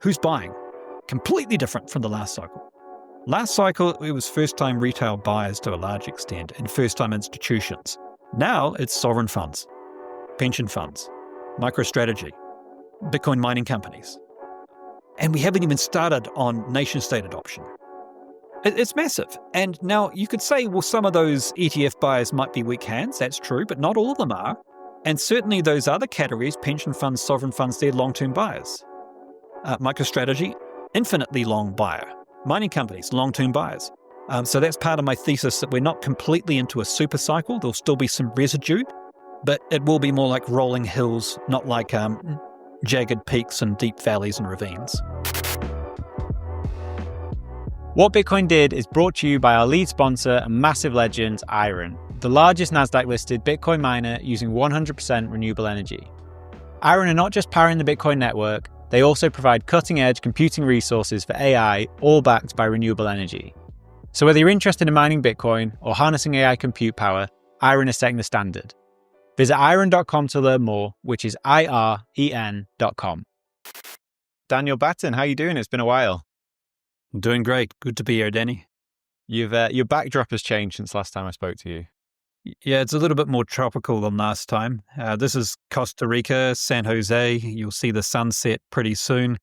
who's buying? Completely different from the last cycle. Last cycle, it was first-time retail buyers to a large extent and first-time institutions. Now it's sovereign funds, pension funds, MicroStrategy, Bitcoin mining companies. And we haven't even started on nation-state adoption. It's massive. And now you could say, well, some of those ETF buyers might be weak hands. That's true, but not all of them are. And certainly those other categories, pension funds, sovereign funds, they're long-term buyers. MicroStrategy, infinitely long buyer. Mining companies, long-term buyers. So that's part of my thesis, that we're not completely into a super cycle. There'll still be some residue, but it will be more like rolling hills, not like jagged peaks and deep valleys and ravines. What Bitcoin Did is brought to you by our lead sponsor and massive legend, IREN, the largest Nasdaq-listed Bitcoin miner using 100% renewable energy. IREN are not just powering the Bitcoin network, they also provide cutting-edge computing resources for AI, all backed by renewable energy. So whether you're interested in mining Bitcoin or harnessing AI compute power, IREN is setting the standard. Visit iren.com to learn more, which is IREN.com. Daniel Batten, how are you doing? It's been a while. I'm doing great. Good to be here, Danny. Your backdrop has changed since last time I spoke to you. Yeah, it's a little bit more tropical than last time. This is Costa Rica, San Jose. You'll see the sunset pretty soon.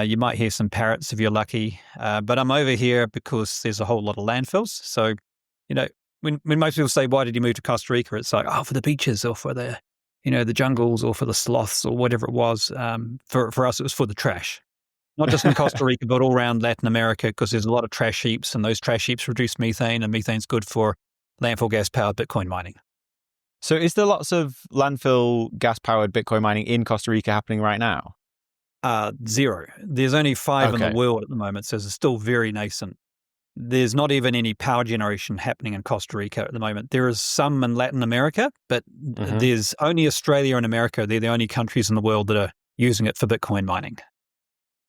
You might hear some parrots if you're lucky. But I'm over here because there's a whole lot of landfills. So, when most people say, why did you move to Costa Rica? It's like, for the beaches or for the, the jungles or for the sloths or whatever it was. For us, it was for the trash. Not just in Costa Rica, but all around Latin America, because there's a lot of trash heaps, and those trash heaps produce methane, and methane's good for landfill gas-powered Bitcoin mining. So is there lots of landfill gas-powered Bitcoin mining in Costa Rica happening right now? Zero. There's only 5 in the world at the moment, so it's still very nascent. There's not even any power generation happening in Costa Rica at the moment. There is some in Latin America, but there's only Australia and America. They're the only countries in the world that are using it for Bitcoin mining.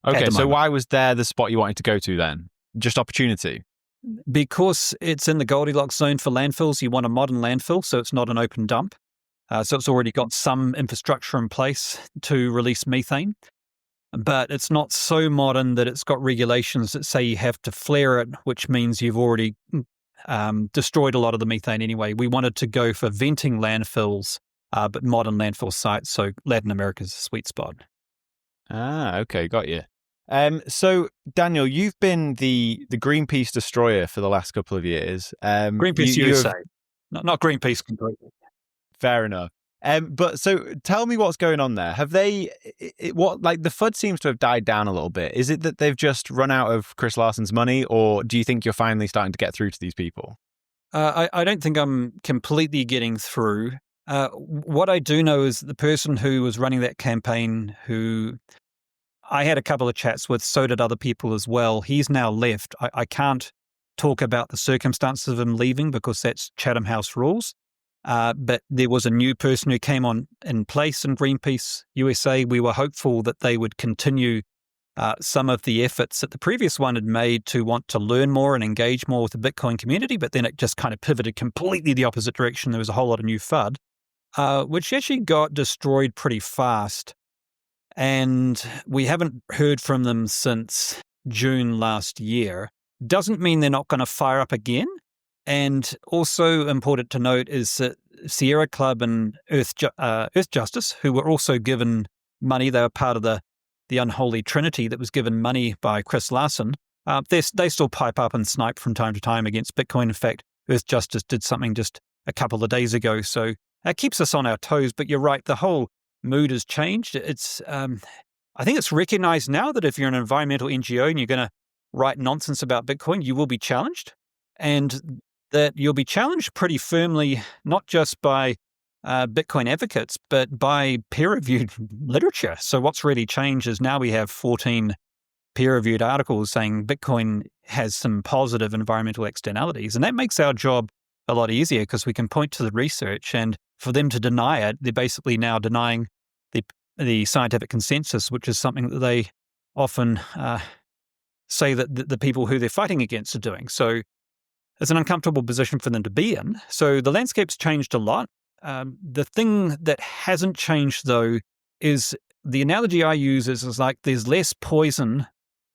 Okay, so why was there the spot you wanted to go to then? Just opportunity? Because it's in the Goldilocks zone for landfills. You want a modern landfill, so it's not an open dump. So it's already got some infrastructure in place to release methane. But it's not so modern that it's got regulations that say you have to flare it, which means you've already destroyed a lot of the methane anyway. We wanted to go for venting landfills, but modern landfill sites. So Latin America's a sweet spot. Okay, got you. So Daniel, you've been the Greenpeace destroyer for the last couple of years. Greenpeace USA, not Greenpeace completely. Fair enough. But so tell me what's going on there. Have the FUD seems to have died down a little bit. Is it that they've just run out of Chris Larson's money, or do you think you're finally starting to get through to these people? I don't think I'm completely getting through. What I do know is the person who was running that campaign, who I had a couple of chats with, so did other people as well. He's now left. I can't talk about the circumstances of him leaving because that's Chatham House rules. But there was a new person who came on in place in Greenpeace USA. We were hopeful that they would continue some of the efforts that the previous one had made to want to learn more and engage more with the Bitcoin community, but then it just kind of pivoted completely the opposite direction. There was a whole lot of new FUD, which actually got destroyed pretty fast. And we haven't heard from them since June last year. Doesn't mean they're not going to fire up again. And also important to note is that Sierra Club and Earth Justice, who were also given money, they were part of the unholy trinity that was given money by Chris Larson, they still pipe up and snipe from time to time against Bitcoin. In fact, Earth Justice did something just a couple of days ago. So that keeps us on our toes. But you're right, the whole mood has changed. It's I think it's recognized now that if you're an environmental NGO and you're going to write nonsense about Bitcoin, you will be challenged. And that you'll be challenged pretty firmly, not just by Bitcoin advocates, but by peer-reviewed literature. So what's really changed is now we have 14 peer-reviewed articles saying Bitcoin has some positive environmental externalities. And that makes our job a lot easier because we can point to the research, and for them to deny it, they're basically now denying the scientific consensus, which is something that they often say that the people who they're fighting against are doing. So it's an uncomfortable position for them to be in. So the landscape's changed a lot. The thing that hasn't changed, though, is the analogy I use is like there's less poison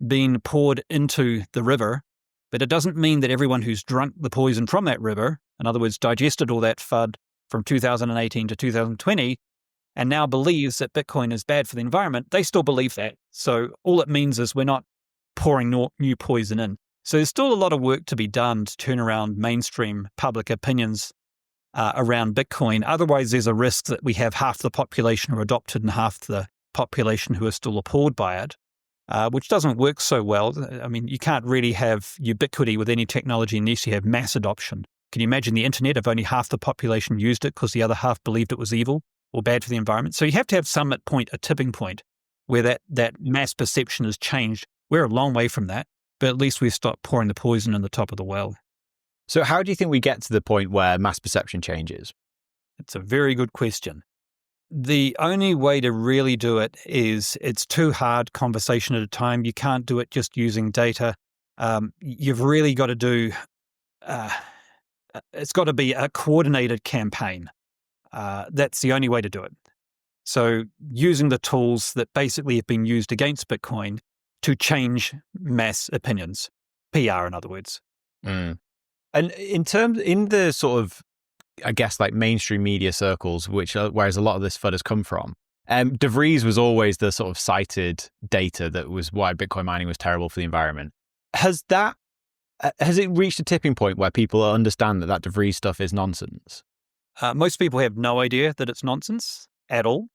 being poured into the river, but it doesn't mean that everyone who's drunk the poison from that river, in other words, digested all that FUD from 2018 to 2020, and now believes that Bitcoin is bad for the environment, they still believe that. So all it means is we're not pouring new poison in. So there's still a lot of work to be done to turn around mainstream public opinions around Bitcoin. Otherwise, there's a risk that we have half the population who are adopted and half the population who are still appalled by it, which doesn't work so well. I mean, you can't really have ubiquity with any technology unless you have mass adoption. Can you imagine the internet if only half the population used it because the other half believed it was evil or bad for the environment? So you have to have some point, a tipping point, where that mass perception has changed. We're a long way from that, but at least we've stopped pouring the poison in the top of the well. So how do you think we get to the point where mass perception changes? It's a very good question. The only way to really do it is it's too hard, conversation at a time. You can't do it just using data. You've really got to do, it's got to be a coordinated campaign. That's the only way to do it. So using the tools that basically have been used against Bitcoin to change mass opinions, PR in other words. Mm. And in the sort of, I guess, like mainstream media circles, whereas a lot of this FUD has come from, De Vries was always the sort of cited data that was why Bitcoin mining was terrible for the environment. Has it reached a tipping point where people understand that De Vries stuff is nonsense? Most people have no idea that it's nonsense at all.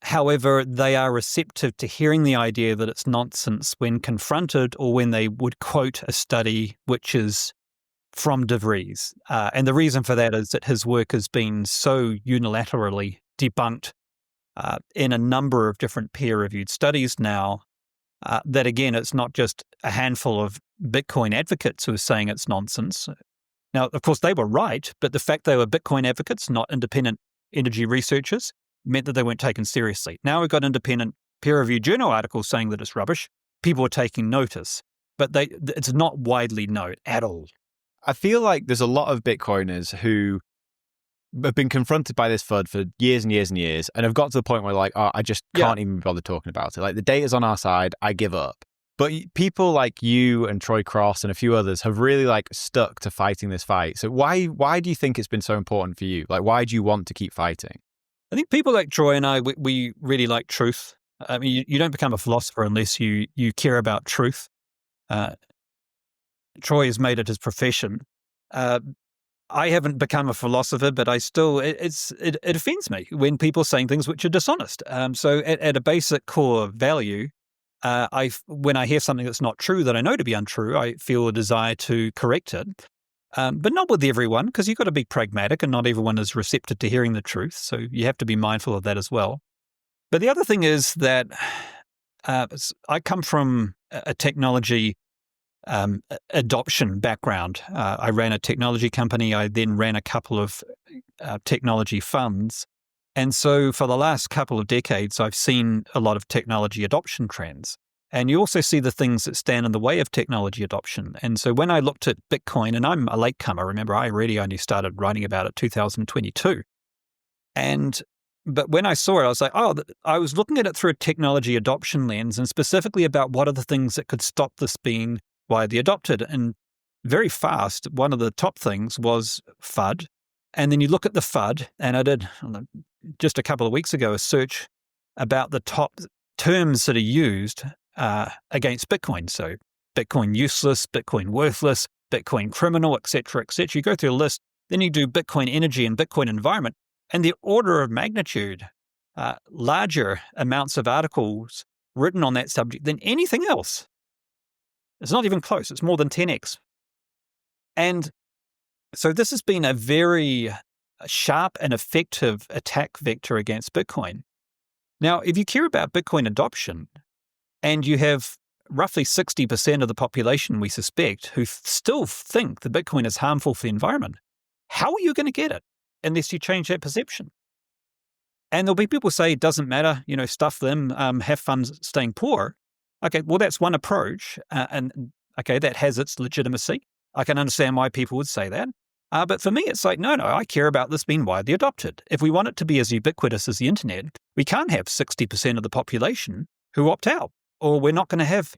However, they are receptive to hearing the idea that it's nonsense when confronted or when they would quote a study which is from De Vries. And the reason for that is that his work has been so unilaterally debunked in a number of different peer-reviewed studies now that, again, it's not just a handful of Bitcoin advocates who are saying it's nonsense. Now, of course, they were right, but the fact they were Bitcoin advocates, not independent energy researchers, meant that they weren't taken seriously. Now we've got independent peer-reviewed journal articles saying that it's rubbish. People are taking notice, but it's not widely known at all. I feel like there's a lot of Bitcoiners who have been confronted by this FUD for years and years and years and have got to the point where like, oh, I just can't even bother talking about it. Like the data's on our side, I give up. But people like you and Troy Cross and a few others have really like stuck to fighting this fight. So why do you think it's been so important for you? Like, why do you want to keep fighting? I think people like Troy and I, we really like truth. I mean, you don't become a philosopher unless you care about truth. Troy has made it his profession. I haven't become a philosopher, but I still, it offends me when people are saying things which are dishonest. So at a basic core value, when I hear something that's not true that I know to be untrue, I feel a desire to correct it. But not with everyone, because you've got to be pragmatic and not everyone is receptive to hearing the truth. So you have to be mindful of that as well. But the other thing is that I come from a technology adoption background. I ran a technology company. I then ran a couple of technology funds. And so for the last couple of decades, I've seen a lot of technology adoption trends. And you also see the things that stand in the way of technology adoption. And so when I looked at Bitcoin, and I'm a latecomer, remember, I really only started writing about it 2022. But when I saw it, I was like, I was looking at it through a technology adoption lens and specifically about what are the things that could stop this being widely adopted. And very fast, one of the top things was FUD. And then you look at the FUD, and I did just a couple of weeks ago a search about the top terms that are used against Bitcoin. So Bitcoin useless, Bitcoin worthless, Bitcoin criminal, et cetera, et cetera. You go through a list, then you do Bitcoin energy and Bitcoin environment, and the order of magnitude, larger amounts of articles written on that subject than anything else. It's not even close. It's more than 10x. And so this has been a very sharp and effective attack vector against Bitcoin. Now, if you care about Bitcoin adoption, and you have roughly 60% of the population, we suspect, who still think that Bitcoin is harmful for the environment, how are you going to get it unless you change that perception? And there'll be people who say it doesn't matter, stuff them, have fun staying poor. Okay, well, that's one approach. And okay, that has its legitimacy. I can understand why people would say that. But for me, it's like, no, I care about this being widely adopted. If we want it to be as ubiquitous as the internet, we can't have 60% of the population who opt out, or we're not going to have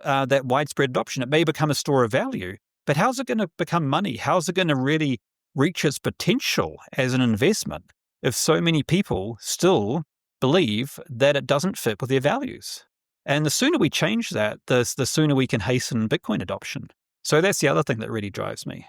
that widespread adoption. It may become a store of value, but how's it going to become money? How's it going to really reach its potential as an investment if so many people still believe that it doesn't fit with their values? And the sooner we change that, the sooner we can hasten Bitcoin adoption. So that's the other thing that really drives me.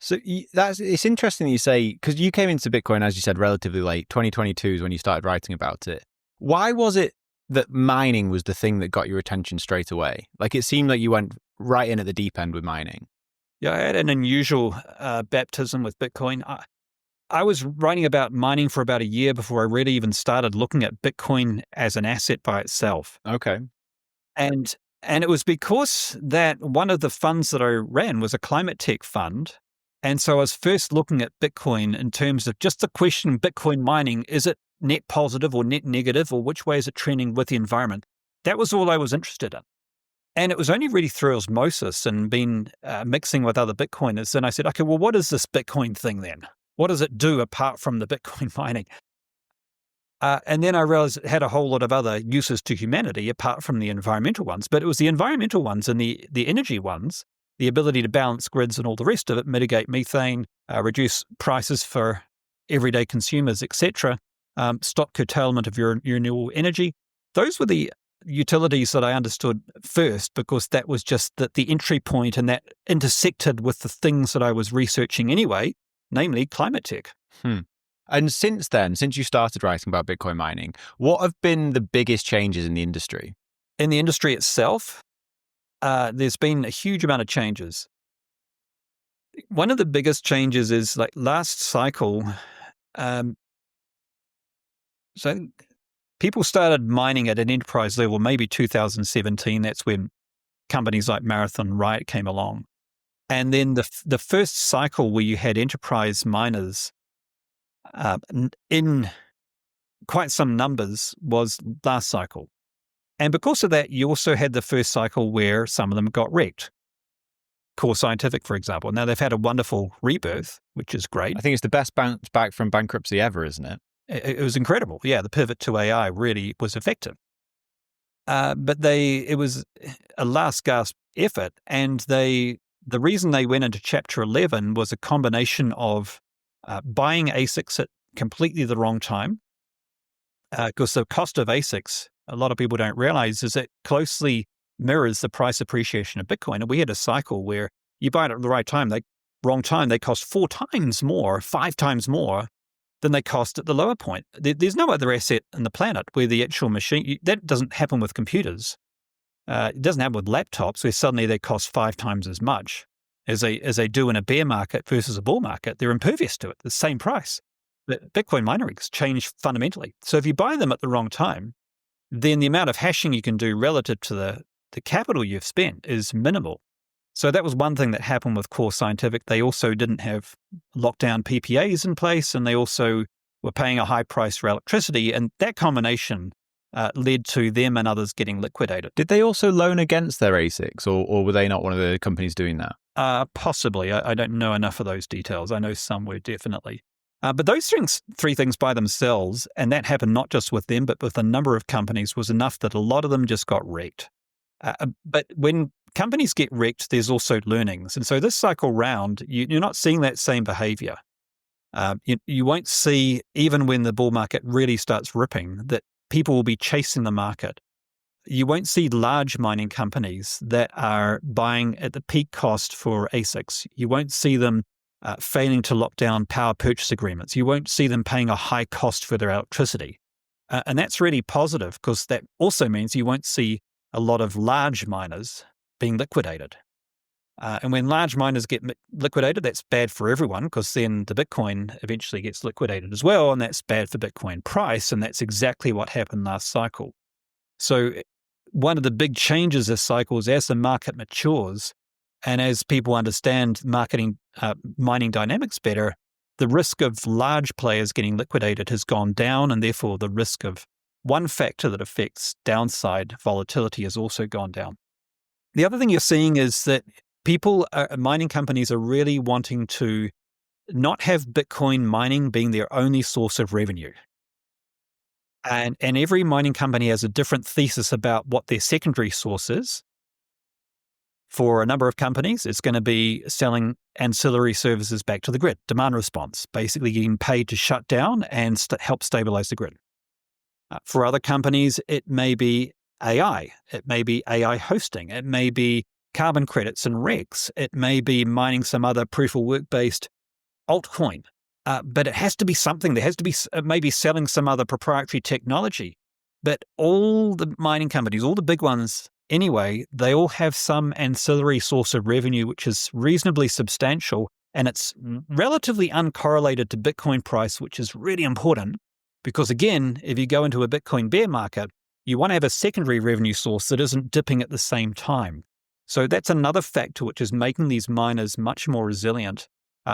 So it's interesting that you say, because you came into Bitcoin, as you said, relatively late. 2022 is when you started writing about it. Why was it that mining was the thing that got your attention straight away? Like, it seemed like you went right in at the deep end with mining. Yeah, I had an unusual baptism with Bitcoin. I was writing about mining for about a year before I really even started looking at Bitcoin as an asset by itself. Okay. And it was because that one of the funds that I ran was a climate tech fund. And so I was first looking at Bitcoin in terms of just the question, Bitcoin mining, is it net positive or net negative, or which way is it trending with the environment? That was all I was interested in. And it was only really through osmosis and been mixing with other Bitcoiners. Then I said, okay, well, what is this Bitcoin thing then? What does it do apart from the Bitcoin mining? And then I realized it had a whole lot of other uses to humanity apart from the environmental ones. But it was the environmental ones and the energy ones, the ability to balance grids and all the rest of it, mitigate methane, reduce prices for everyday consumers, etc., stop curtailment of your renewable energy. Those were the utilities that I understood first, because that was just the entry point, and that intersected with the things that I was researching anyway, namely climate tech. And since then, since you started writing about Bitcoin mining, what have been the biggest changes in the industry? In the industry itself, there's been a huge amount of changes. One of the biggest changes is like last cycle. So people started mining at an enterprise level, maybe 2017. That's when companies like Marathon, Riot came along. And then the first cycle where you had enterprise miners in quite some numbers was last cycle. And because of that, you also had the first cycle where some of them got wrecked. Core Scientific, for example. Now, they've had a wonderful rebirth, which is great. I think it's the best bounce back from bankruptcy ever, isn't it? It was incredible. Yeah, the pivot to AI really was effective. But it was a last gasp effort. And the reason they went into Chapter 11 was a combination of buying ASICs at completely the wrong time. Because the cost of ASICs, a lot of people don't realize, is it closely mirrors the price appreciation of Bitcoin. And we had a cycle where you buy it at the right time, wrong time, they cost 4 times more, 5 times more than they cost at the lower point. There's no other asset on the planet where the actual machine, that doesn't happen with computers. It doesn't happen with laptops where suddenly they cost 5 times as much as they do in a bear market versus a bull market. They're impervious to it, the same price. But Bitcoin miners change fundamentally. So if you buy them at the wrong time, then the amount of hashing you can do relative to the capital you've spent is minimal. So that was one thing that happened with Core Scientific. They also didn't have lockdown PPAs in place, and they also were paying a high price for electricity. And that combination led to them and others getting liquidated. Did they also loan against their ASICs, or were they not one of the companies doing that? Possibly. I don't know enough of those details. I know some were definitely. But those three things by themselves, and that happened not just with them, but with a number of companies, was enough that a lot of them just got wrecked. But when companies get wrecked, there's also learnings. And so this cycle round, you're not seeing that same behavior. You won't see, even when the bull market really starts ripping, that people will be chasing the market. You won't see large mining companies that are buying at the peak cost for ASICs. You won't see them failing to lock down power purchase agreements. You won't see them paying a high cost for their electricity. And that's really positive, because that also means you won't see a lot of large miners being liquidated. And when large miners get liquidated, that's bad for everyone, because then the Bitcoin eventually gets liquidated as well, and that's bad for Bitcoin price, and that's exactly what happened last cycle. So one of the big changes this cycle is, as the market matures and as people understand mining dynamics better, the risk of large players getting liquidated has gone down, and therefore the risk of one factor that affects downside volatility has also gone down. The other thing you're seeing is that mining companies are really wanting to not have Bitcoin mining being their only source of revenue. And every mining company has a different thesis about what their secondary source is. For a number of companies, it's going to be selling ancillary services back to the grid, demand response, basically getting paid to shut down and help stabilize the grid. For other companies, it may be AI. It may be AI hosting. It may be carbon credits and RECs. It may be mining some other proof of work-based altcoin. But it has to be something. There has to be maybe selling some other proprietary technology. But all the mining companies, all the big ones anyway, they all have some ancillary source of revenue which is reasonably substantial, and it's relatively uncorrelated to Bitcoin price, which is really important. Because again, if you go into a Bitcoin bear market, you want to have a secondary revenue source that isn't dipping at the same time. So that's another factor which is making these miners much more resilient.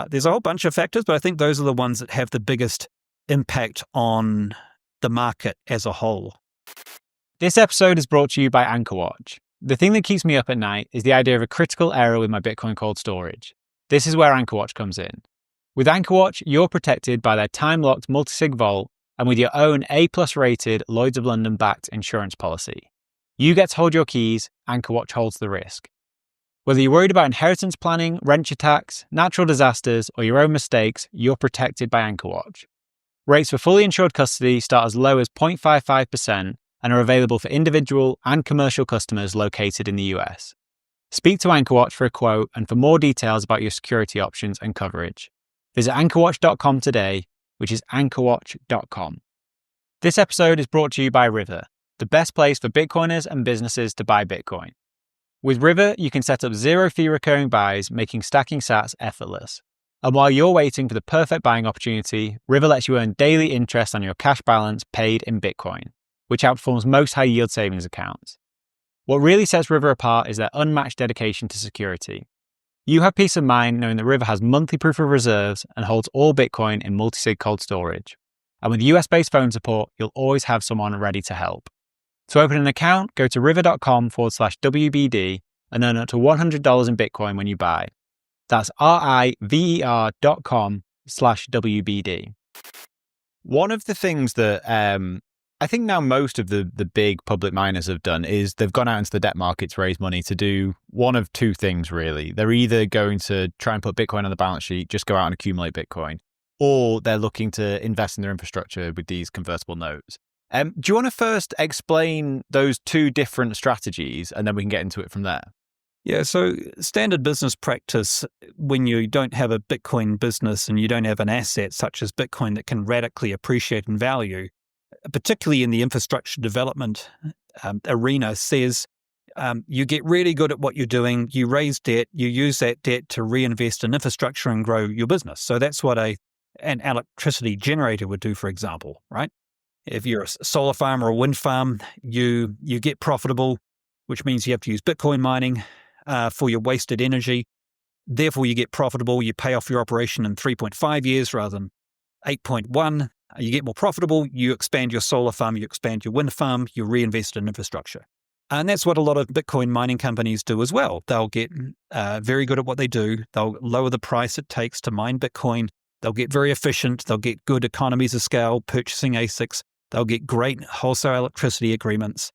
There's a whole bunch of factors, but I think those are the ones that have the biggest impact on the market as a whole. This episode is brought to you by AnchorWatch. The thing that keeps me up at night is the idea of a critical error with my Bitcoin cold storage. This is where AnchorWatch comes in. With AnchorWatch, you're protected by their time-locked multi-sig vault and with your own A+ rated Lloyd's of London backed insurance policy. You get to hold your keys, AnchorWatch holds the risk. Whether you're worried about inheritance planning, rent attacks, natural disasters, or your own mistakes, you're protected by AnchorWatch. Rates for fully insured custody start as low as 0.55% and are available for individual and commercial customers located in the US. Speak to AnchorWatch for a quote and for more details about your security options and coverage. Visit anchorwatch.com today, which is anchorwatch.com. This episode is brought to you by River, the best place for Bitcoiners and businesses to buy Bitcoin. With River, you can set up zero-fee recurring buys, making stacking sats effortless. And while you're waiting for the perfect buying opportunity, River lets you earn daily interest on your cash balance paid in Bitcoin, which outperforms most high-yield savings accounts. What really sets River apart is their unmatched dedication to security. You have peace of mind knowing that River has monthly proof of reserves and holds all Bitcoin in multi-sig cold storage. And with US-based phone support, you'll always have someone ready to help. To open an account, go to river.com/WBD and earn up to $100 in Bitcoin when you buy. That's river.com/WBD. One of the things that I think now most of the big public miners have done is they've gone out into the debt market to raise money to do one of two things, really. They're either going to try and put Bitcoin on the balance sheet, just go out and accumulate Bitcoin, or they're looking to invest in their infrastructure with these convertible notes. Do you want to first explain those two different strategies and then we can get into it from there? Yeah, so standard business practice, when you don't have a Bitcoin business and you don't have an asset such as Bitcoin that can radically appreciate in value, particularly in the infrastructure development arena, says you get really good at what you're doing, you raise debt, you use that debt to reinvest in infrastructure and grow your business. So that's what an electricity generator would do, for example, right? If you're a solar farm or a wind farm, you get profitable, which means you have to use Bitcoin mining for your wasted energy. Therefore, you get profitable. You pay off your operation in 3.5 years rather than 8.1. You get more profitable. You expand your solar farm. You expand your wind farm. You reinvest in infrastructure. And that's what a lot of Bitcoin mining companies do as well. They'll get very good at what they do. They'll lower the price it takes to mine Bitcoin. They'll get very efficient. They'll get good economies of scale, purchasing ASICs. They'll get great wholesale electricity agreements.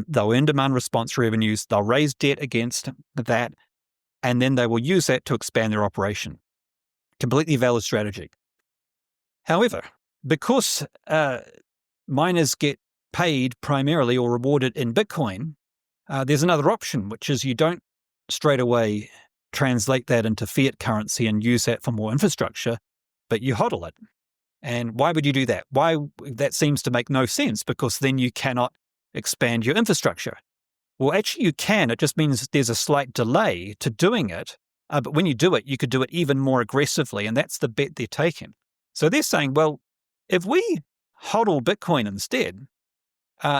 They'll earn demand response revenues. They'll raise debt against that. And then they will use that to expand their operation. Completely valid strategy. However, because miners get paid primarily or rewarded in Bitcoin, there's another option, which is you don't straight away translate that into fiat currency and use that for more infrastructure, but you hodl it. And why would you do that? Why? That seems to make no sense, because then you cannot expand your infrastructure. Well, actually you can. It just means there's a slight delay to doing it. But when you do it, you could do it even more aggressively. And that's the bet they're taking. So they're saying, well, if we hodl Bitcoin instead,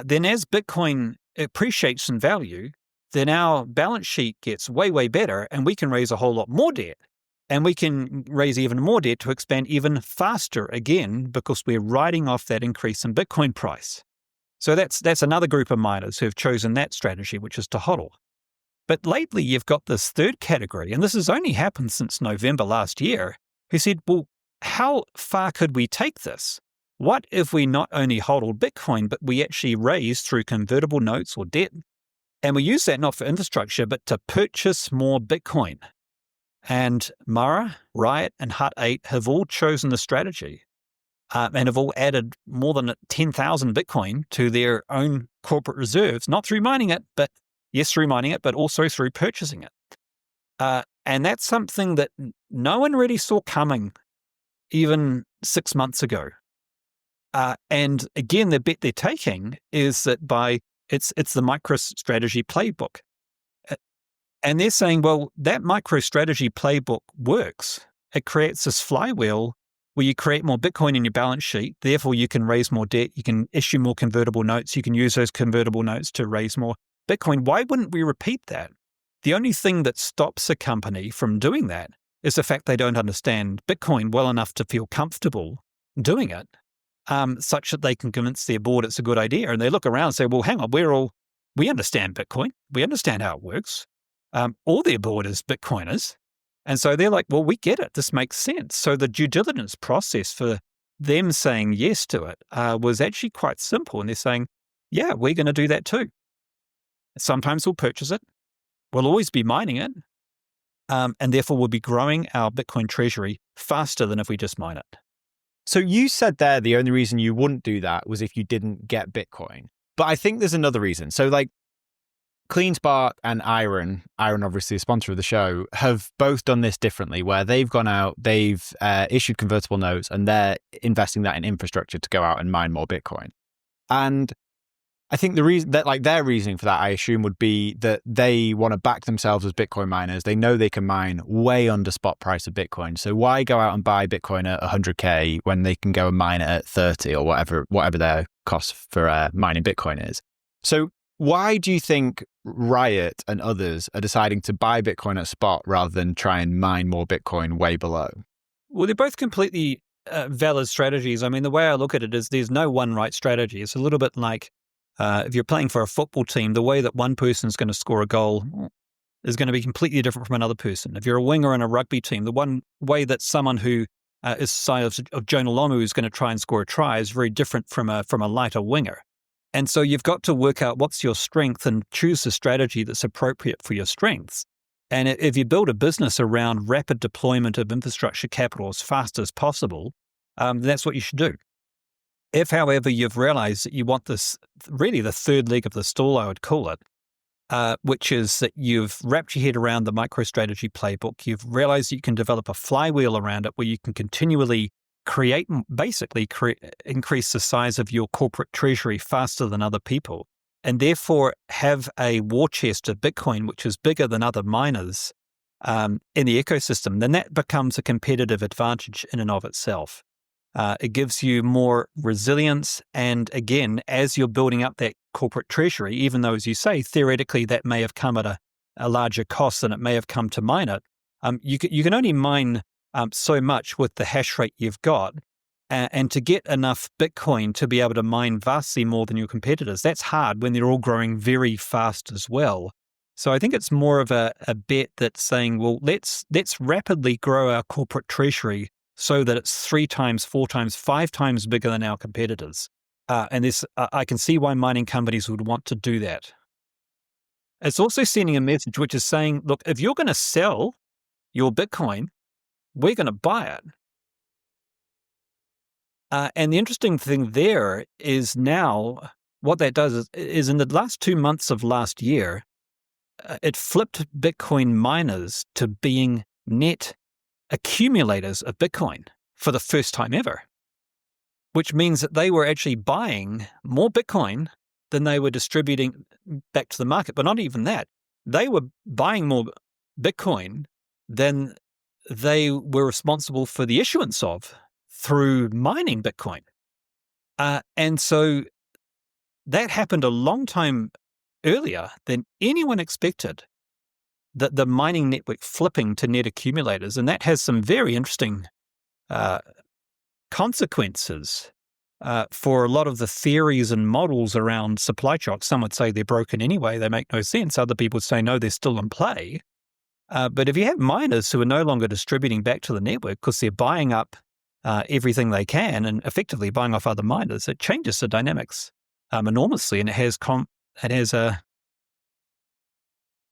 then as Bitcoin appreciates in value, then our balance sheet gets way, way better, and we can raise a whole lot more debt. And we can raise even more debt to expand even faster again, because we're riding off that increase in Bitcoin price. So that's another group of miners who have chosen that strategy, which is to hodl. But lately, you've got this third category, and this has only happened since November last year, who said, well, how far could we take this? What if we not only hodl Bitcoin, but we actually raise through convertible notes or debt? And we use that not for infrastructure, but to purchase more Bitcoin. And Mara, Riot, and Hut 8 have all chosen the strategy and have all added more than 10,000 Bitcoin to their own corporate reserves, not through mining it, but yes, through mining it, but also through purchasing it. And that's something that no one really saw coming even 6 months ago. And again, the bet they're taking is that it's the MicroStrategy playbook. And they're saying, well, that MicroStrategy playbook works. It creates this flywheel where you create more Bitcoin in your balance sheet. Therefore, you can raise more debt. You can issue more convertible notes. You can use those convertible notes to raise more Bitcoin. Why wouldn't we repeat that? The only thing that stops a company from doing that is the fact they don't understand Bitcoin well enough to feel comfortable doing it, such that they can convince their board it's a good idea. And they look around and say, well, hang on, we understand Bitcoin. We understand how it works. All their board is Bitcoiners. And so they're like, well, we get it. This makes sense. So the due diligence process for them saying yes to it was actually quite simple. And they're saying, yeah, we're going to do that too. Sometimes we'll purchase it. We'll always be mining it. And therefore we'll be growing our Bitcoin treasury faster than if we just mine it. So you said there the only reason you wouldn't do that was if you didn't get Bitcoin. But I think there's another reason. So like CleanSpark and IREN, obviously a sponsor of the show, have both done this differently, where they've gone out, they've issued convertible notes, and they're investing that in infrastructure to go out and mine more Bitcoin. And I think the reason that, like, their reasoning for that, I assume, would be that they want to back themselves as Bitcoin miners. They know they can mine way under spot price of Bitcoin. So why go out and buy Bitcoin at 100K when they can go and mine it at 30 or whatever their cost for mining Bitcoin is? So why do you think Riot and others are deciding to buy Bitcoin at spot rather than try and mine more Bitcoin way below? Well, they're both completely valid strategies. I mean, the way I look at it is there's no one right strategy. It's a little bit like if you're playing for a football team, the way that one person is going to score a goal is going to be completely different from another person. If you're a winger in a rugby team, the one way that someone who is the size of Jonah Lomu is going to try and score a try is very different from a lighter winger. And so you've got to work out what's your strength and choose a strategy that's appropriate for your strengths. And if you build a business around rapid deployment of infrastructure capital as fast as possible, that's what you should do. If, however, you've realized that you want this, really the third leg of the stool, I would call it, which is that you've wrapped your head around the MicroStrategy playbook, you've realized you can develop a flywheel around it where you can continually increase the size of your corporate treasury faster than other people, and therefore have a war chest of Bitcoin, which is bigger than other miners in the ecosystem, then that becomes a competitive advantage in and of itself. It gives you more resilience. And again, as you're building up that corporate treasury, even though, as you say, theoretically, that may have come at a larger cost than it may have come to mine it, you can only mine so much with the hash rate you've got. And to get enough Bitcoin to be able to mine vastly more than your competitors, that's hard when they're all growing very fast as well. So I think it's more of a bet that's saying, well, let's rapidly grow our corporate treasury so that it's 3 times, 4 times, 5 times bigger than our competitors. And this, I can see why mining companies would want to do that. It's also sending a message which is saying, look, if you're going to sell your Bitcoin, we're going to buy it. And the interesting thing there is now what that does is in the last 2 months of last year, it flipped Bitcoin miners to being net accumulators of Bitcoin for the first time ever, which means that they were actually buying more Bitcoin than they were distributing back to the market. But not even that. They were buying more Bitcoin than they were responsible for the issuance of through mining Bitcoin. And so that happened a long time earlier than anyone expected, that the mining network flipping to net accumulators. And that has some very interesting consequences for a lot of the theories and models around supply shocks. Some would say they're broken anyway, they make no sense. Other people would say, no, they're still in play. But if you have miners who are no longer distributing back to the network because they're buying up everything they can and effectively buying off other miners, it changes the dynamics enormously, and it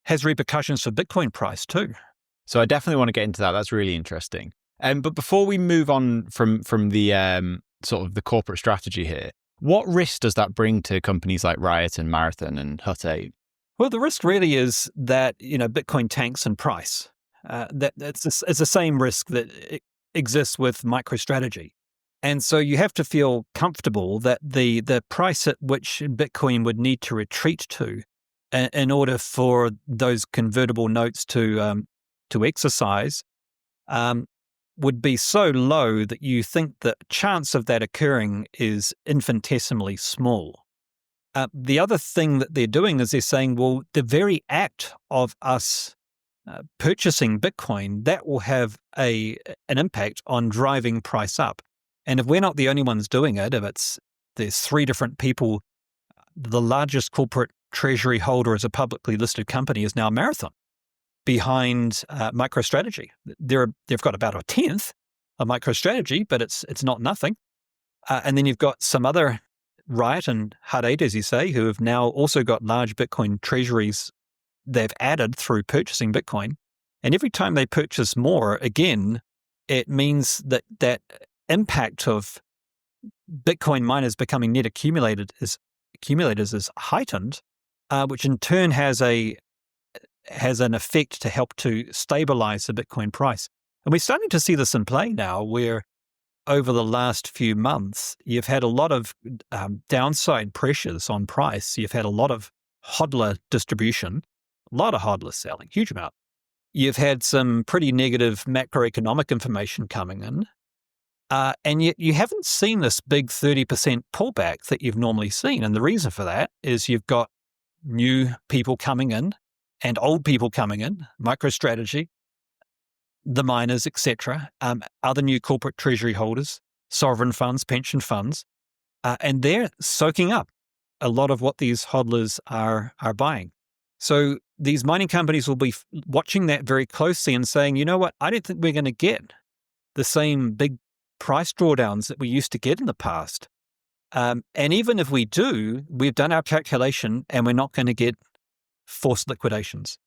has repercussions for Bitcoin price too. So I definitely want to get into that. That's really interesting. But before we move on from the sort of the corporate strategy here, what risk does that bring to companies like Riot and Marathon and Hut 8? Well, the risk really is that Bitcoin tanks in price. It's the same risk that exists with MicroStrategy, and so you have to feel comfortable that the price at which Bitcoin would need to retreat to, in order for those convertible notes to exercise, would be so low that you think the chance of that occurring is infinitesimally small. The other thing that they're doing is they're saying, well, the very act of us purchasing Bitcoin, that will have an impact on driving price up. And if we're not the only ones doing it, there's 3 different people, the largest corporate treasury holder as a publicly listed company is now Marathon, behind MicroStrategy. They've got about a 10th of MicroStrategy, but it's not nothing. And then you've got some other Riot and Hut 8, as you say, who have now also got large Bitcoin treasuries they've added through purchasing Bitcoin. And every time they purchase more, again, it means that impact of Bitcoin miners becoming net accumulators is heightened, which in turn has an effect to help to stabilize the Bitcoin price. And we're starting to see this in play now, where over the last few months, you've had a lot of downside pressures on price. You've had a lot of hodler distribution, a lot of hodler selling, huge amount. You've had some pretty negative macroeconomic information coming in, and yet you haven't seen this big 30% pullback that you've normally seen. And the reason for that is you've got new people coming in and old people coming in, MicroStrategy, the miners, etc., other new corporate treasury holders, sovereign funds, pension funds, and they're soaking up a lot of what these hodlers are buying. So these mining companies will be watching that very closely and saying, you know what, I don't think we're going to get the same big price drawdowns that we used to get in the past. And even if we do, we've done our calculation and we're not going to get forced liquidations.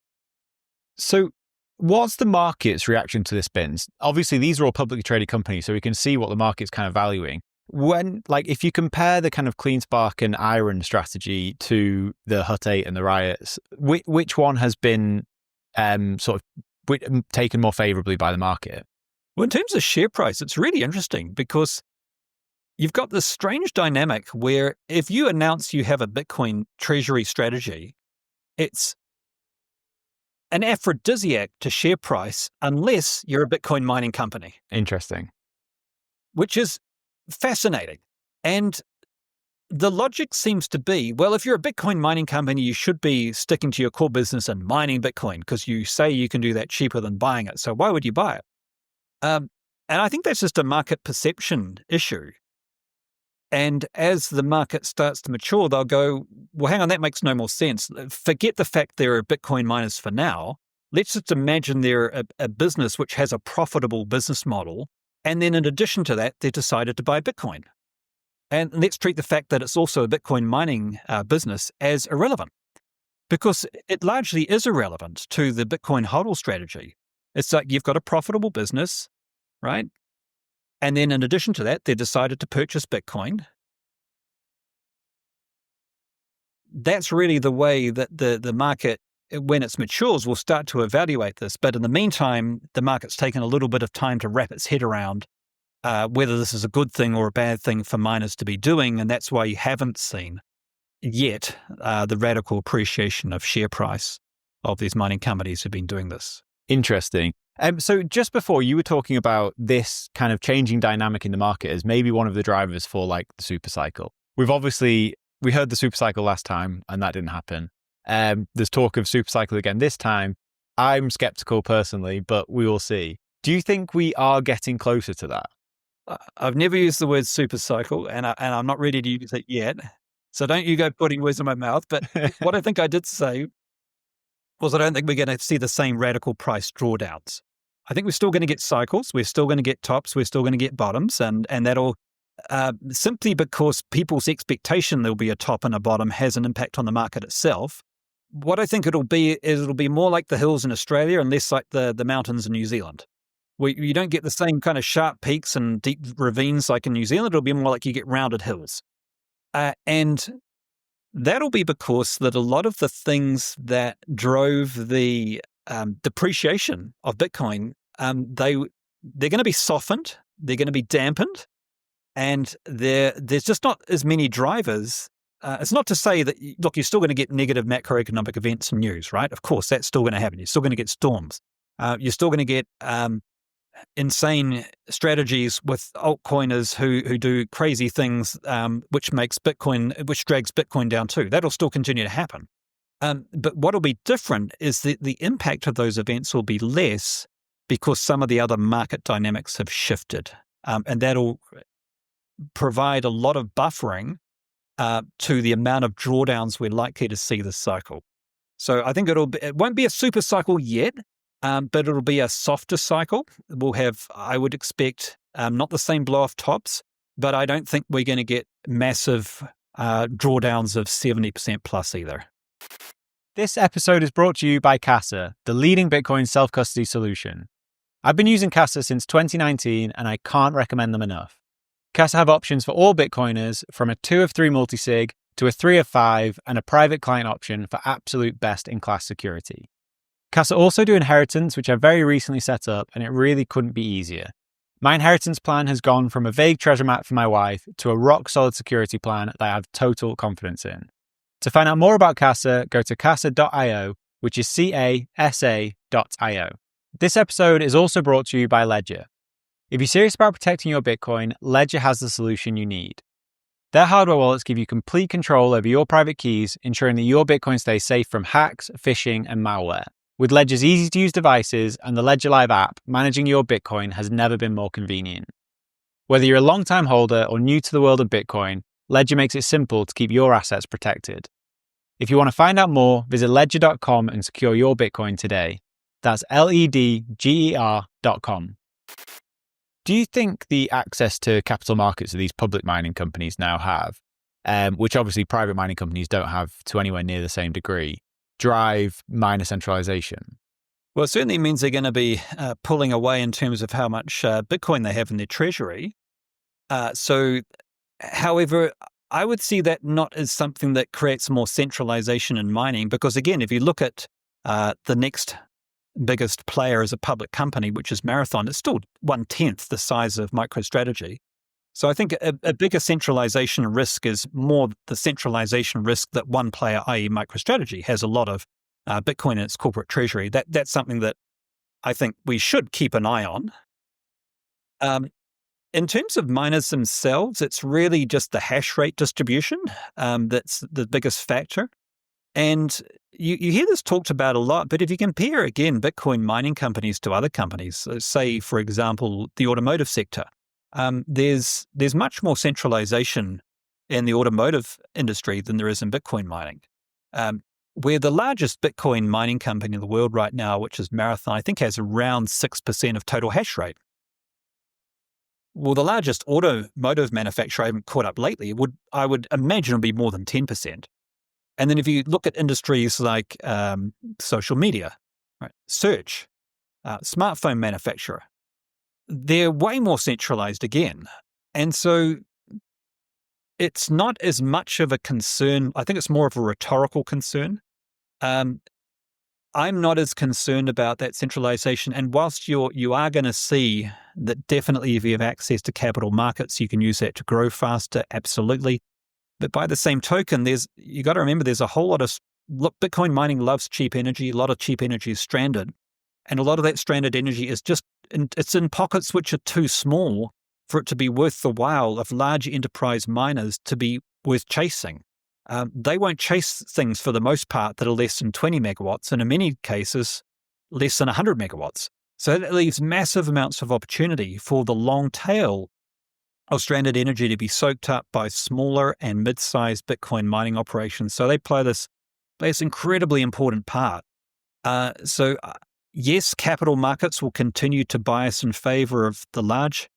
So what's the market's reaction to this spins? Obviously, these are all publicly traded companies, so we can see what the market's kind of valuing. If you compare the kind of CleanSpark and IREN strategy to the Hut 8 and the Riots, which one has been taken more favorably by the market? Well, in terms of share price, it's really interesting because you've got this strange dynamic where if you announce you have a Bitcoin treasury strategy, it's an aphrodisiac to share price unless you're a Bitcoin mining company. Interesting. Which is fascinating. And the logic seems to be, well, if you're a Bitcoin mining company, you should be sticking to your core business and mining Bitcoin because you say you can do that cheaper than buying it. So why would you buy it? And I think that's just a market perception issue. And as the market starts to mature, they'll go, well, hang on, that makes no more sense. Forget the fact there are Bitcoin miners for now. Let's just imagine they're a business which has a profitable business model. And then in addition to that, they decided to buy Bitcoin. And let's treat the fact that it's also a Bitcoin mining business as irrelevant, because it largely is irrelevant to the Bitcoin hodl strategy. It's like you've got a profitable business, right? And then in addition to that, they decided to purchase Bitcoin. That's really the way that the market, when it matures, will start to evaluate this. But in the meantime, the market's taken a little bit of time to wrap its head around whether this is a good thing or a bad thing for miners to be doing. And that's why you haven't seen yet the radical appreciation of share price of these mining companies who've been doing this. Interesting. So just before, you were talking about this kind of changing dynamic in the market as maybe one of the drivers for like the supercycle. We heard the supercycle last time and that didn't happen. There's talk of supercycle again this time. I'm skeptical personally, but we will see. Do you think we are getting closer to that? I've never used the word supercycle and I'm not ready to use it yet. So don't you go putting words in my mouth. But what I think I did say was I don't think we're going to see the same radical price drawdowns. I think we're still going to get cycles. We're still going to get tops. We're still going to get bottoms. And that'll simply because people's expectation there'll be a top and a bottom has an impact on the market itself. What I think it'll be is it'll be more like the hills in Australia and less like the mountains in New Zealand. You don't get the same kind of sharp peaks and deep ravines like in New Zealand. It'll be more like you get rounded hills. And that'll be because that a lot of the things that drove the depreciation of Bitcoin, they're going to be softened, they're going to be dampened, and there's just not as many drivers. It's not to say that, look, you're still going to get negative macroeconomic events and news, right? Of course, that's still going to happen. You're still going to get storms. You're still going to get insane strategies with altcoiners who do crazy things, which drags Bitcoin down too. That'll still continue to happen. But what'll be different is that the impact of those events will be less because some of the other market dynamics have shifted. And that'll provide a lot of buffering to the amount of drawdowns we're likely to see this cycle. So I think it won't be a super cycle yet, but it'll be a softer cycle. We'll have, I would expect, not the same blow-off tops, but I don't think we're going to get massive drawdowns of 70% plus either. This episode is brought to you by Casa, the leading Bitcoin self-custody solution. I've been using Casa since 2019 and I can't recommend them enough. Casa have options for all Bitcoiners, from a 2 of 3 multisig to a 3 of 5 and a private client option for absolute best-in-class security. Casa also do inheritance, which I very recently set up, and it really couldn't be easier. My inheritance plan has gone from a vague treasure map for my wife to a rock-solid security plan that I have total confidence in. To find out more about Casa, go to casa.io, which is casa.io. This episode is also brought to you by Ledger. If you're serious about protecting your Bitcoin, Ledger has the solution you need. Their hardware wallets give you complete control over your private keys, ensuring that your Bitcoin stays safe from hacks, phishing, and malware. With Ledger's easy-to-use devices and the Ledger Live app, managing your Bitcoin has never been more convenient. Whether you're a long-time holder or new to the world of Bitcoin, Ledger makes it simple to keep your assets protected. If you want to find out more, visit ledger.com and secure your Bitcoin today. That's ledger.com. Do you think the access to capital markets that these public mining companies now have, which obviously private mining companies don't have to anywhere near the same degree, drive miner centralization? Well, it certainly means they're going to be pulling away in terms of how much Bitcoin they have in their treasury. However, I would see that not as something that creates more centralization in mining, because again, if you look at the next biggest player as a public company, which is Marathon, it's still 1/10 the size of MicroStrategy. So I think a bigger centralization risk is more the centralization risk that one player, i.e. MicroStrategy, has a lot of Bitcoin in its corporate treasury. That's something that I think we should keep an eye on. In terms of miners themselves, it's really just the hash rate distribution that's the biggest factor. And you hear this talked about a lot, but if you compare, again, Bitcoin mining companies to other companies, say, for example, the automotive sector, there's much more centralization in the automotive industry than there is in Bitcoin mining. Where the largest Bitcoin mining company in the world right now, which is Marathon, I think has around 6% of total hash rate. Well, the largest automotive manufacturer I haven't caught up lately I would imagine would be more than 10%. And then if you look at industries like social media, right, search, smartphone manufacturer, they're way more centralized again. And so it's not as much of a concern. I think it's more of a rhetorical concern. I'm not as concerned about that centralization. And whilst you are going to see that definitely if you have access to capital markets, you can use that to grow faster, absolutely. But by the same token, you got to remember there's a whole lot of, look, Bitcoin mining loves cheap energy. A lot of cheap energy is stranded. And a lot of that stranded energy is it's in pockets which are too small for it to be worth the while of large enterprise miners to be worth chasing. They won't chase things for the most part that are less than 20 megawatts, and in many cases, less than 100 megawatts. So that leaves massive amounts of opportunity for the long tail of stranded energy to be soaked up by smaller and mid-sized Bitcoin mining operations. So they play this incredibly important part Yes, capital markets will continue to bias in favor of the large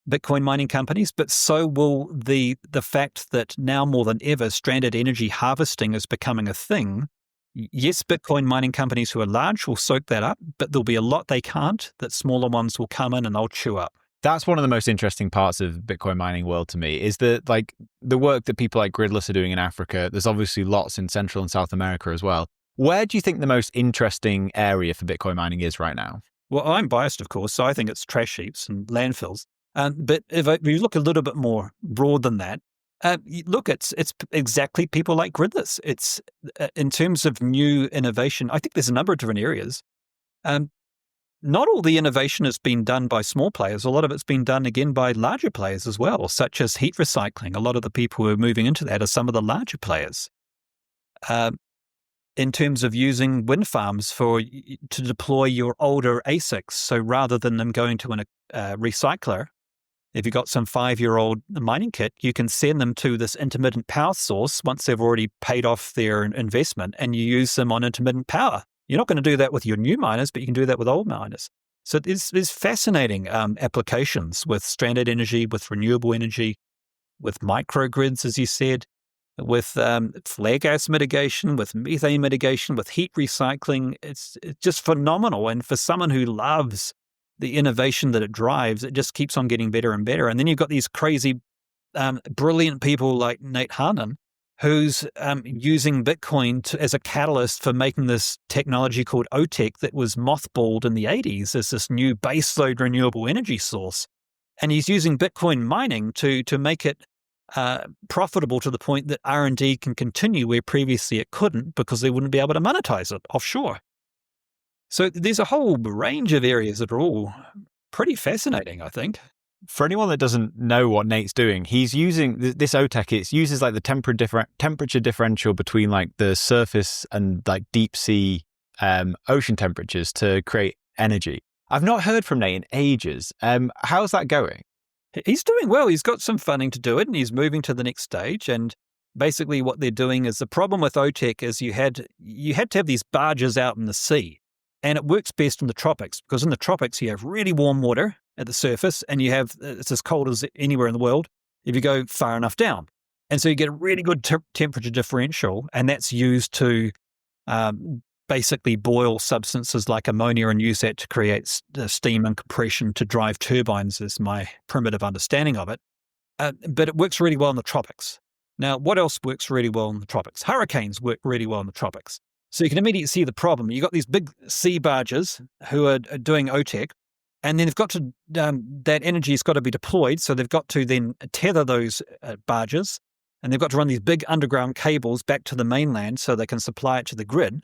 Bitcoin mining companies, but so will the fact that now more than ever, stranded energy harvesting is becoming a thing. Yes, Bitcoin mining companies who are large will soak that up, but there'll be a lot they can't that smaller ones will come in and they'll chew up. That's one of the most interesting parts of Bitcoin mining world to me, is that like the work that people like Gridless are doing in Africa. There's obviously lots in Central and South America as well. Where do you think the most interesting area for Bitcoin mining is right now? Well, I'm biased, of course, so I think it's trash heaps and landfills. But if you look a little bit more broad than that, look, it's exactly people like Gridless. It's in terms of new innovation, I think there's a number of different areas. Not all the innovation has been done by small players. A lot of it's been done, again, by larger players as well, such as heat recycling. A lot of the people who are moving into that are some of the larger players. In terms of using wind farms to deploy your older ASICs. So rather than them going to a recycler, if you've got some 5-year-old mining kit, you can send them to this intermittent power source once they've already paid off their investment, and you use them on intermittent power. You're not going to do that with your new miners, but you can do that with old miners. So there's fascinating applications with stranded energy, with renewable energy, with microgrids, as you said, with flare gas mitigation, with methane mitigation, with heat recycling. It's just phenomenal. And for someone who loves the innovation that it drives, it just keeps on getting better and better. And then you've got these crazy, brilliant people like Nate Harnum, who's using Bitcoin as a catalyst for making this technology called OTEC that was mothballed in the 80s as this new baseload renewable energy source. And he's using Bitcoin mining to make it profitable to the point that R&D can continue where previously it couldn't, because they wouldn't be able to monetize it offshore. So there's a whole range of areas that are all pretty fascinating, I think. For anyone that doesn't know what Nate's doing, he's using this OTEC. It uses like the temperature differential between like the surface and like deep sea ocean temperatures to create energy. I've not heard from Nate in ages. How's that going? He's doing well. He's got some funding to do it, and he's moving to the next stage. And basically what they're doing is, the problem with OTEC is you had to have these barges out in the sea. And it works best in the tropics, because in the tropics you have really warm water at the surface, and it's as cold as anywhere in the world if you go far enough down. And so you get a really good temperature differential, and that's used to basically boil substances like ammonia and use that to create steam and compression to drive turbines, is my primitive understanding of it. But it works really well in the tropics. Now, what else works really well in the tropics? Hurricanes work really well in the tropics. So you can immediately see the problem. You've got these big sea barges who are doing OTEC, and then they've got to, that energy has got to be deployed. So they've got to then tether those barges, and they've got to run these big underground cables back to the mainland so they can supply it to the grid.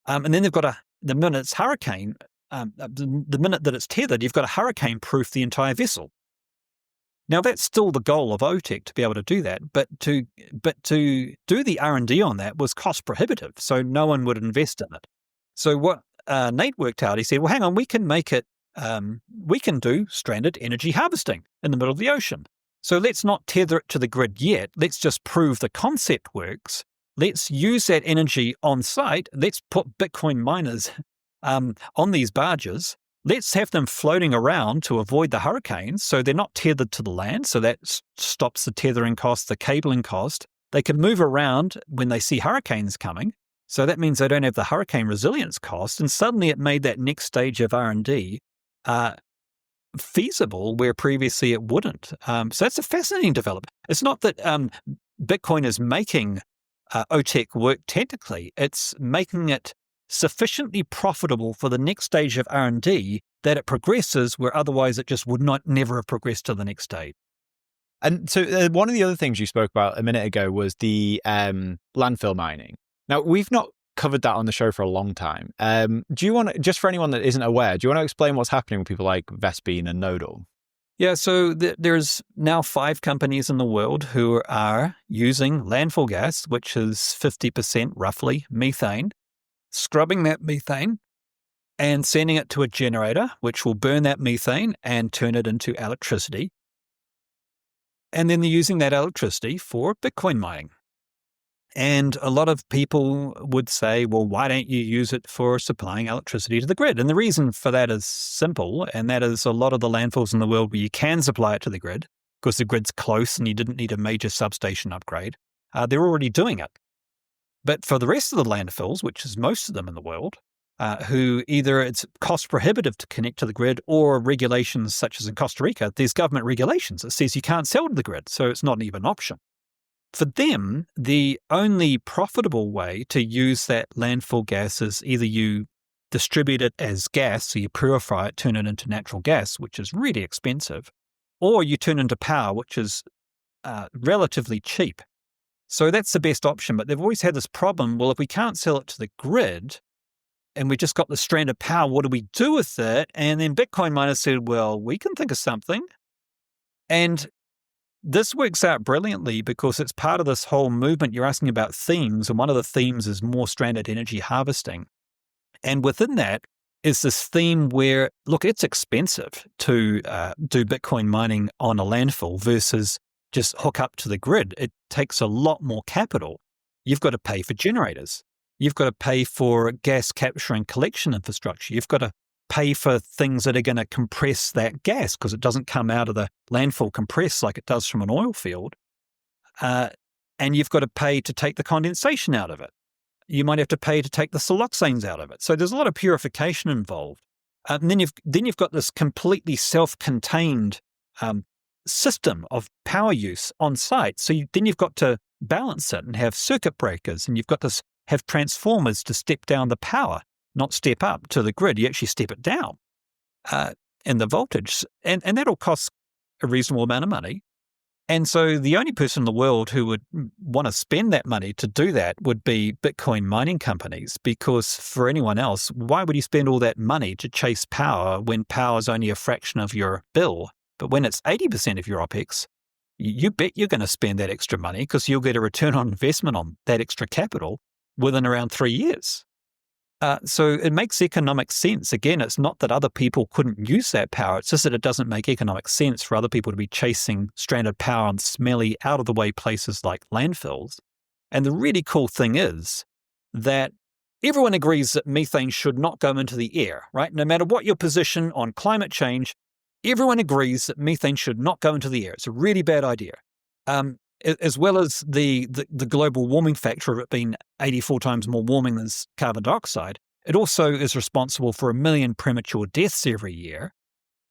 And then they've got the minute it's hurricane, the minute that it's tethered, you've got to hurricane-proof the entire vessel. Now, that's still the goal of OTEC, to be able to do that, but to do the R&D on that was cost prohibitive, so no one would invest in it. So what Nate worked out, he said, well, hang on, we can make it, we can do stranded energy harvesting in the middle of the ocean. So let's not tether it to the grid yet. Let's just prove the concept works. Let's use that energy on site. Let's put Bitcoin miners on these barges. Let's have them floating around to avoid the hurricanes, so they're not tethered to the land, so that stops the tethering cost, the cabling cost. They can move around when they see hurricanes coming, so that means they don't have the hurricane resilience cost, and suddenly it made that next stage of R&D feasible where previously it wouldn't. So that's a fascinating development. It's not that Bitcoin is making OTEC work technically, it's making it sufficiently profitable for the next stage of R&D that it progresses where otherwise it just would never have progressed to the next stage. And so one of the other things you spoke about a minute ago was the landfill mining. Now, we've not covered that on the show for a long time. Do you want to, just for anyone that isn't aware, do you want to explain what's happening with people like Vespine and Nodal? Yeah, so there's now 5 companies in the world who are using landfill gas, which is 50% roughly methane, scrubbing that methane and sending it to a generator, which will burn that methane and turn it into electricity. And then they're using that electricity for Bitcoin mining. And a lot of people would say, well, why don't you use it for supplying electricity to the grid? And the reason for that is simple, and that is a lot of the landfills in the world where you can supply it to the grid, because the grid's close and you didn't need a major substation upgrade, they're already doing it. But for the rest of the landfills, which is most of them in the world, who either it's cost prohibitive to connect to the grid, or regulations such as in Costa Rica, there's government regulations that says you can't sell to the grid, so it's not even an option. For them, the only profitable way to use that landfill gas is either you distribute it as gas, so you purify it, turn it into natural gas, which is really expensive, or you turn it into power, which is relatively cheap. So that's the best option, but they've always had this problem, well, if we can't sell it to the grid, and we just got the stranded power, what do we do with it? And then Bitcoin miners said, well, we can think of something. And this works out brilliantly because it's part of this whole movement. You're asking about themes, and one of the themes is more stranded energy harvesting. And within that is this theme where, look, it's expensive to do Bitcoin mining on a landfill versus just hook up to the grid. It takes a lot more capital. You've got to pay for generators. You've got to pay for gas capture and collection infrastructure. You've got to pay for things that are going to compress that gas because it doesn't come out of the landfill compressed like it does from an oil field. And you've got to pay to take the condensation out of it. You might have to pay to take the siloxanes out of it. So there's a lot of purification involved. And then you've got this completely self-contained system of power use on site. So then you've got to balance it and have circuit breakers, and you've got to have transformers to step down the power, not step up to the grid. You actually step it down in the voltage. And that'll cost a reasonable amount of money. And so the only person in the world who would want to spend that money to do that would be Bitcoin mining companies, because for anyone else, why would you spend all that money to chase power when power is only a fraction of your bill? But when it's 80% of your OPEX, you bet you're going to spend that extra money because you'll get a return on investment on that extra capital within around 3 years. So it makes economic sense. Again, it's not that other people couldn't use that power. It's just that it doesn't make economic sense for other people to be chasing stranded power in smelly, out-of-the-way places like landfills. And the really cool thing is that everyone agrees that methane should not go into the air, right? No matter what your position on climate change, everyone agrees that methane should not go into the air. It's a really bad idea. As well as the global warming factor of it being 84 times more warming than carbon dioxide, it also is responsible for 1 million premature deaths every year.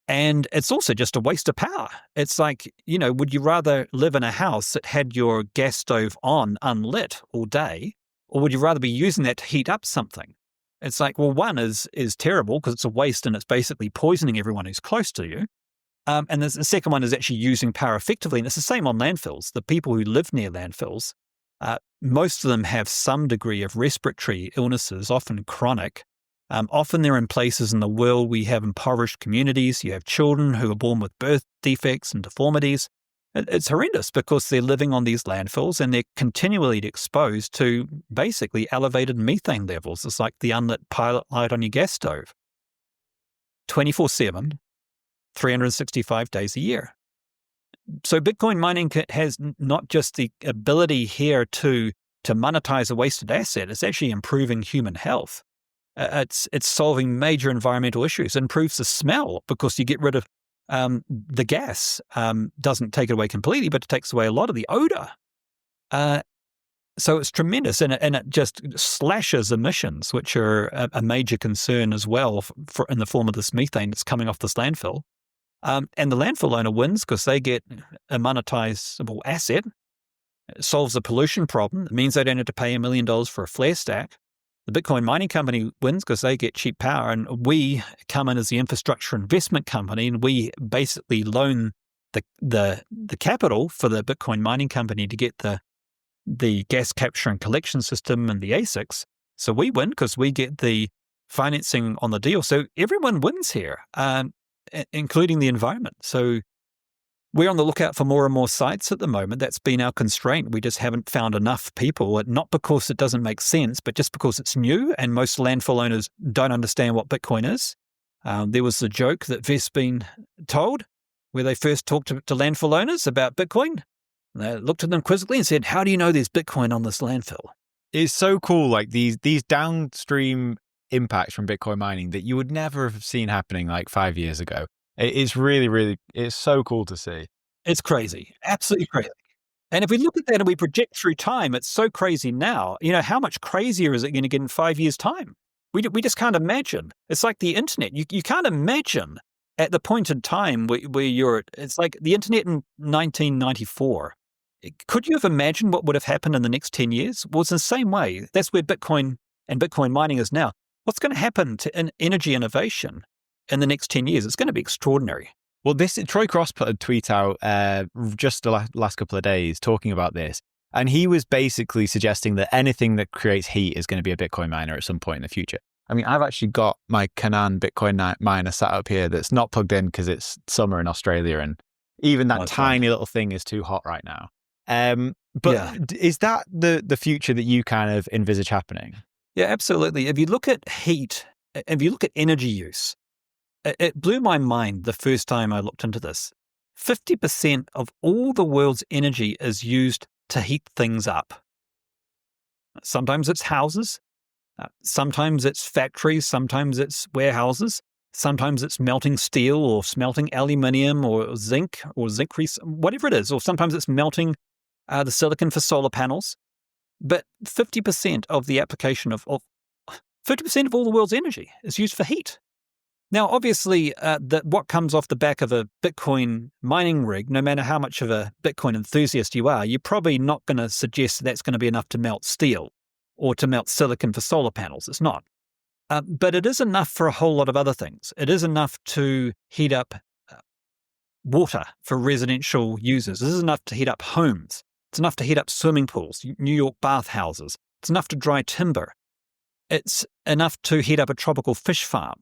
And it's also just a waste of power. It's like, would you rather live in a house that had your gas stove on unlit all day, or would you rather be using that to heat up something? It's like, well, one is terrible because it's a waste and it's basically poisoning everyone who's close to you. And the second one is actually using power effectively. And it's the same on landfills. The people who live near landfills, most of them have some degree of respiratory illnesses, often chronic. Often they're in places in the world we have impoverished communities. You have children who are born with birth defects and deformities. It's horrendous because they're living on these landfills and they're continually exposed to basically elevated methane levels. It's like the unlit pilot light on your gas stove. 24/7. 365 days a year. So Bitcoin mining has not just the ability here to monetize a wasted asset, it's actually improving human health. It's solving major environmental issues. It improves the smell because you get rid of the gas. Doesn't take it away completely, but it takes away a lot of the odor. So it's tremendous, and it just slashes emissions, which are a major concern as well for in the form of this methane that's coming off this landfill. And the landfill owner wins because they get a monetizable asset. It solves the pollution problem. It means they don't have to pay $1 million for a flare stack. The Bitcoin mining company wins because they get cheap power, and we come in as the infrastructure investment company, and we basically loan the capital for the Bitcoin mining company to get the gas capture and collection system and the ASICs. So we win because we get the financing on the deal. So everyone wins here, including the environment. So we're on the lookout for more and more sites at the moment. That's been our constraint. We just haven't found enough people, not because it doesn't make sense, but just because it's new and most landfill owners don't understand what Bitcoin is. There was a joke that Vest's been told where they first talked to landfill owners about Bitcoin. And they looked at them quizzically and said, how do you know there's Bitcoin on this landfill? It's so cool, like these downstream impacts from Bitcoin mining that you would never have seen happening like 5 years ago. It's really, it's so cool to see. It's crazy. Absolutely crazy. And if we look at that and we project through time, it's so crazy now. How much crazier is it going to get in 5 years' time? We just can't imagine. It's like the internet. You can't imagine at the point in time where it's like the internet in 1994. Could you have imagined what would have happened in the next 10 years? Well, it's the same way. That's where Bitcoin and Bitcoin mining is now. What's going to happen to energy innovation in the next 10 years? It's going to be extraordinary. Well, Troy Cross put a tweet out just the last couple of days talking about this. And he was basically suggesting that anything that creates heat is going to be a Bitcoin miner at some point in the future. I mean, I've actually got my Canaan Bitcoin miner sat up here that's not plugged in because it's summer in Australia. And even that tiny little thing is too hot right now. But is that the future that you kind of envisage happening? Yeah, absolutely. If you look at heat, if you look at energy use, it blew my mind the first time I looked into this. 50% of all the world's energy is used to heat things up. Sometimes it's houses, sometimes it's factories, sometimes it's warehouses, sometimes it's melting steel or smelting aluminium or zinc whatever it is, or sometimes it's melting the silicon for solar panels. But 50% of the application of 50% of all the world's energy is used for heat. Now, obviously, what comes off the back of a Bitcoin mining rig, no matter how much of a Bitcoin enthusiast you are, you're probably not going to suggest that's going to be enough to melt steel or to melt silicon for solar panels. It's not. But it is enough for a whole lot of other things. It is enough to heat up water for residential users. This is enough to heat up homes. It's enough to heat up swimming pools, New York bathhouses. It's enough to dry timber. It's enough to heat up a tropical fish farm.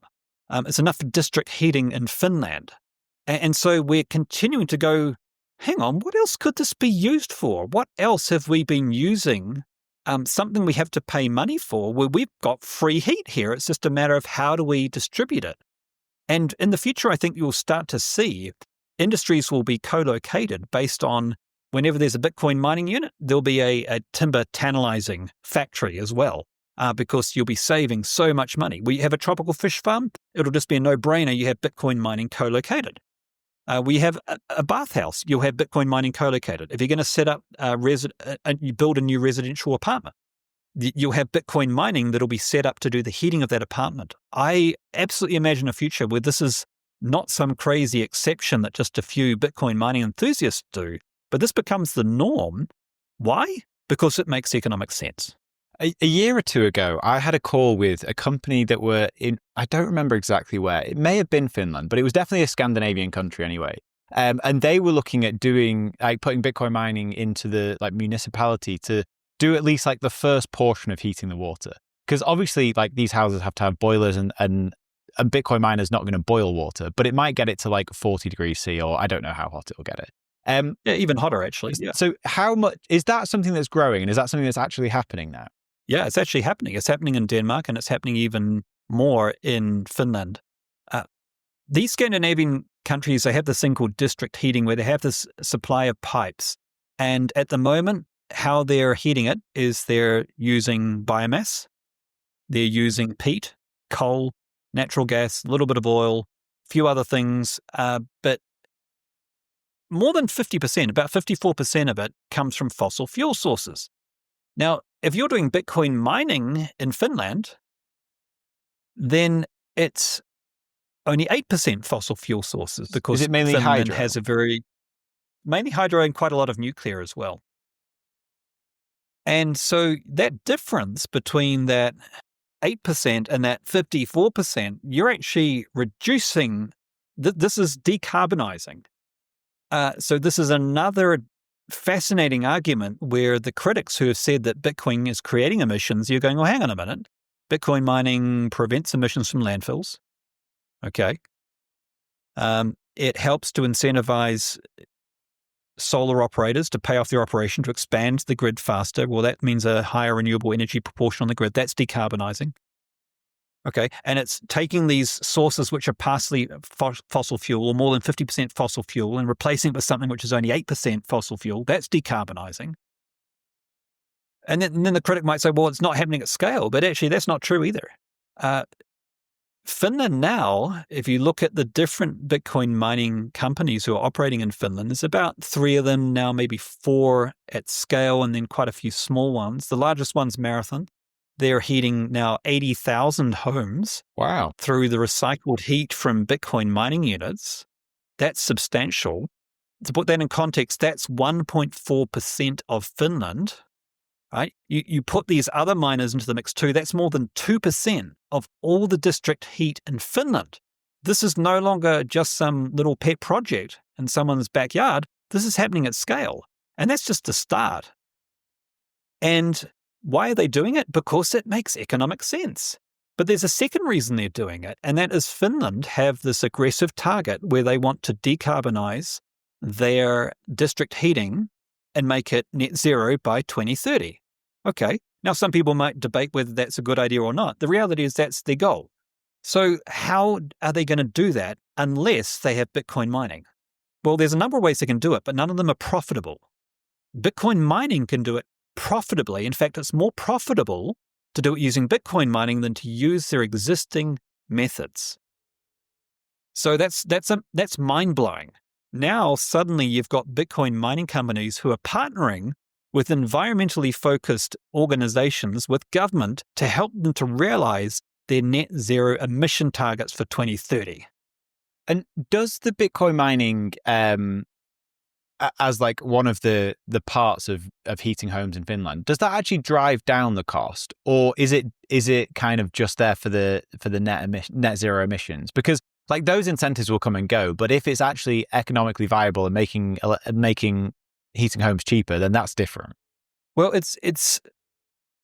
It's enough for district heating in Finland. And so we're continuing to go, hang on, what else could this be used for? What else have we been using? Something we have to pay money for where we've got free heat here. It's just a matter of how do we distribute it? And in the future, I think you'll start to see industries will be co-located based on whenever there's a Bitcoin mining unit, there'll be a timber tannalizing factory as well. Because you'll be saving so much money. We have a tropical fish farm, it'll just be a no-brainer. You have Bitcoin mining co-located. We have a bathhouse, you'll have Bitcoin mining co-located. If you're going to set up you build a new residential apartment, you'll have Bitcoin mining that'll be set up to do the heating of that apartment. I absolutely imagine a future where this is not some crazy exception that just a few Bitcoin mining enthusiasts do, but this becomes the norm. Why? Because it makes economic sense. A year or two ago, I had a call with a company that were in, I don't remember exactly where. It may have been Finland, but it was definitely a Scandinavian country anyway. And they were looking at putting Bitcoin mining into the municipality to do at least the first portion of heating the water. Because obviously these houses have to have boilers and Bitcoin miner's not going to boil water, but it might get it to 40 degrees C, or I don't know how hot it'll get it. Yeah, even hotter actually. Yeah. So how much, is that something that's growing, and is that something that's actually happening now? Yeah, it's actually happening. It's happening in Denmark, and it's happening even more in Finland. These Scandinavian countries, they have this thing called district heating, where they have this supply of pipes. And at the moment, how they're heating it is they're using biomass, they're using peat, coal, natural gas, a little bit of oil, a few other things, but more than 50%, about 54% of it comes from fossil fuel sources. Now, if you're doing Bitcoin mining in Finland, then it's only 8% fossil fuel sources, because is it mainly Finland hydro? has mainly hydro and quite a lot of nuclear as well. And so that difference between that 8% and that 54%, you're actually reducing, this is decarbonizing. So this is another fascinating argument where the critics who have said that Bitcoin is creating emissions, you're going, well, hang on a minute. Bitcoin mining prevents emissions from landfills. Okay. It helps to incentivize solar operators to pay off their operation to expand the grid faster. Well, that means a higher renewable energy proportion on the grid. That's decarbonizing. Okay. And it's taking these sources which are partially fossil fuel or more than 50% fossil fuel and replacing it with something which is only 8% fossil fuel. That's decarbonizing. And then the critic might say, well, it's not happening at scale, but actually that's not true either. Finland now, if you look at the different Bitcoin mining companies who are operating in Finland, there's about 3 of them now, maybe 4 at scale, and then quite a few small ones. The largest one's Marathon. They're heating now 80,000 homes. Wow. Through the recycled heat from Bitcoin mining units. That's substantial. To put that in context, that's 1.4% of Finland. Right? You put these other miners into the mix too, that's more than 2% of all the district heat in Finland. This is no longer just some little pet project in someone's backyard. This is happening at scale. And that's just the start. And why are they doing it? Because it makes economic sense. But there's a second reason they're doing it, and that is Finland have this aggressive target where they want to decarbonize their district heating and make it net zero by 2030. Okay, now some people might debate whether that's a good idea or not. The reality is that's their goal. So how are they going to do that unless they have Bitcoin mining? Well, there's a number of ways they can do it, but none of them are profitable. Bitcoin mining can do it profitably. In fact, it's more profitable to do it using Bitcoin mining than to use their existing methods. So that's mind-blowing. Now, suddenly you've got Bitcoin mining companies who are partnering with environmentally focused organizations with government to help them to realize their net zero emission targets for 2030. And does the Bitcoin mining, as like one of the parts of heating homes in Finland, does that actually drive down the cost, or is it kind of just there for the net zero emissions? Because like those incentives will come and go, but if it's actually economically viable and making heating homes cheaper, then that's different. Well, it's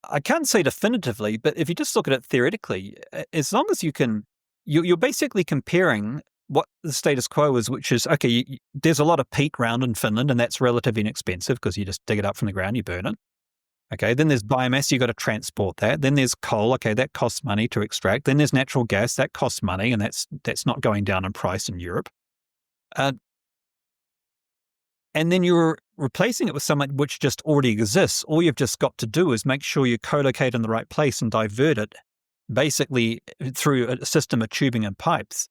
I can't say definitively, but if you just look at it theoretically, as long as you're basically comparing what the status quo is, which is, okay, there's a lot of peat around in Finland, and that's relatively inexpensive because you just dig it up from the ground, you burn it. Okay, then there's biomass, you got to transport that. Then there's coal, okay, that costs money to extract. Then there's natural gas, that costs money, and that's not going down in price in Europe. And then you're replacing it with something which just already exists. All you've just got to do is make sure you co-locate in the right place and divert it, basically through a system of tubing and pipes.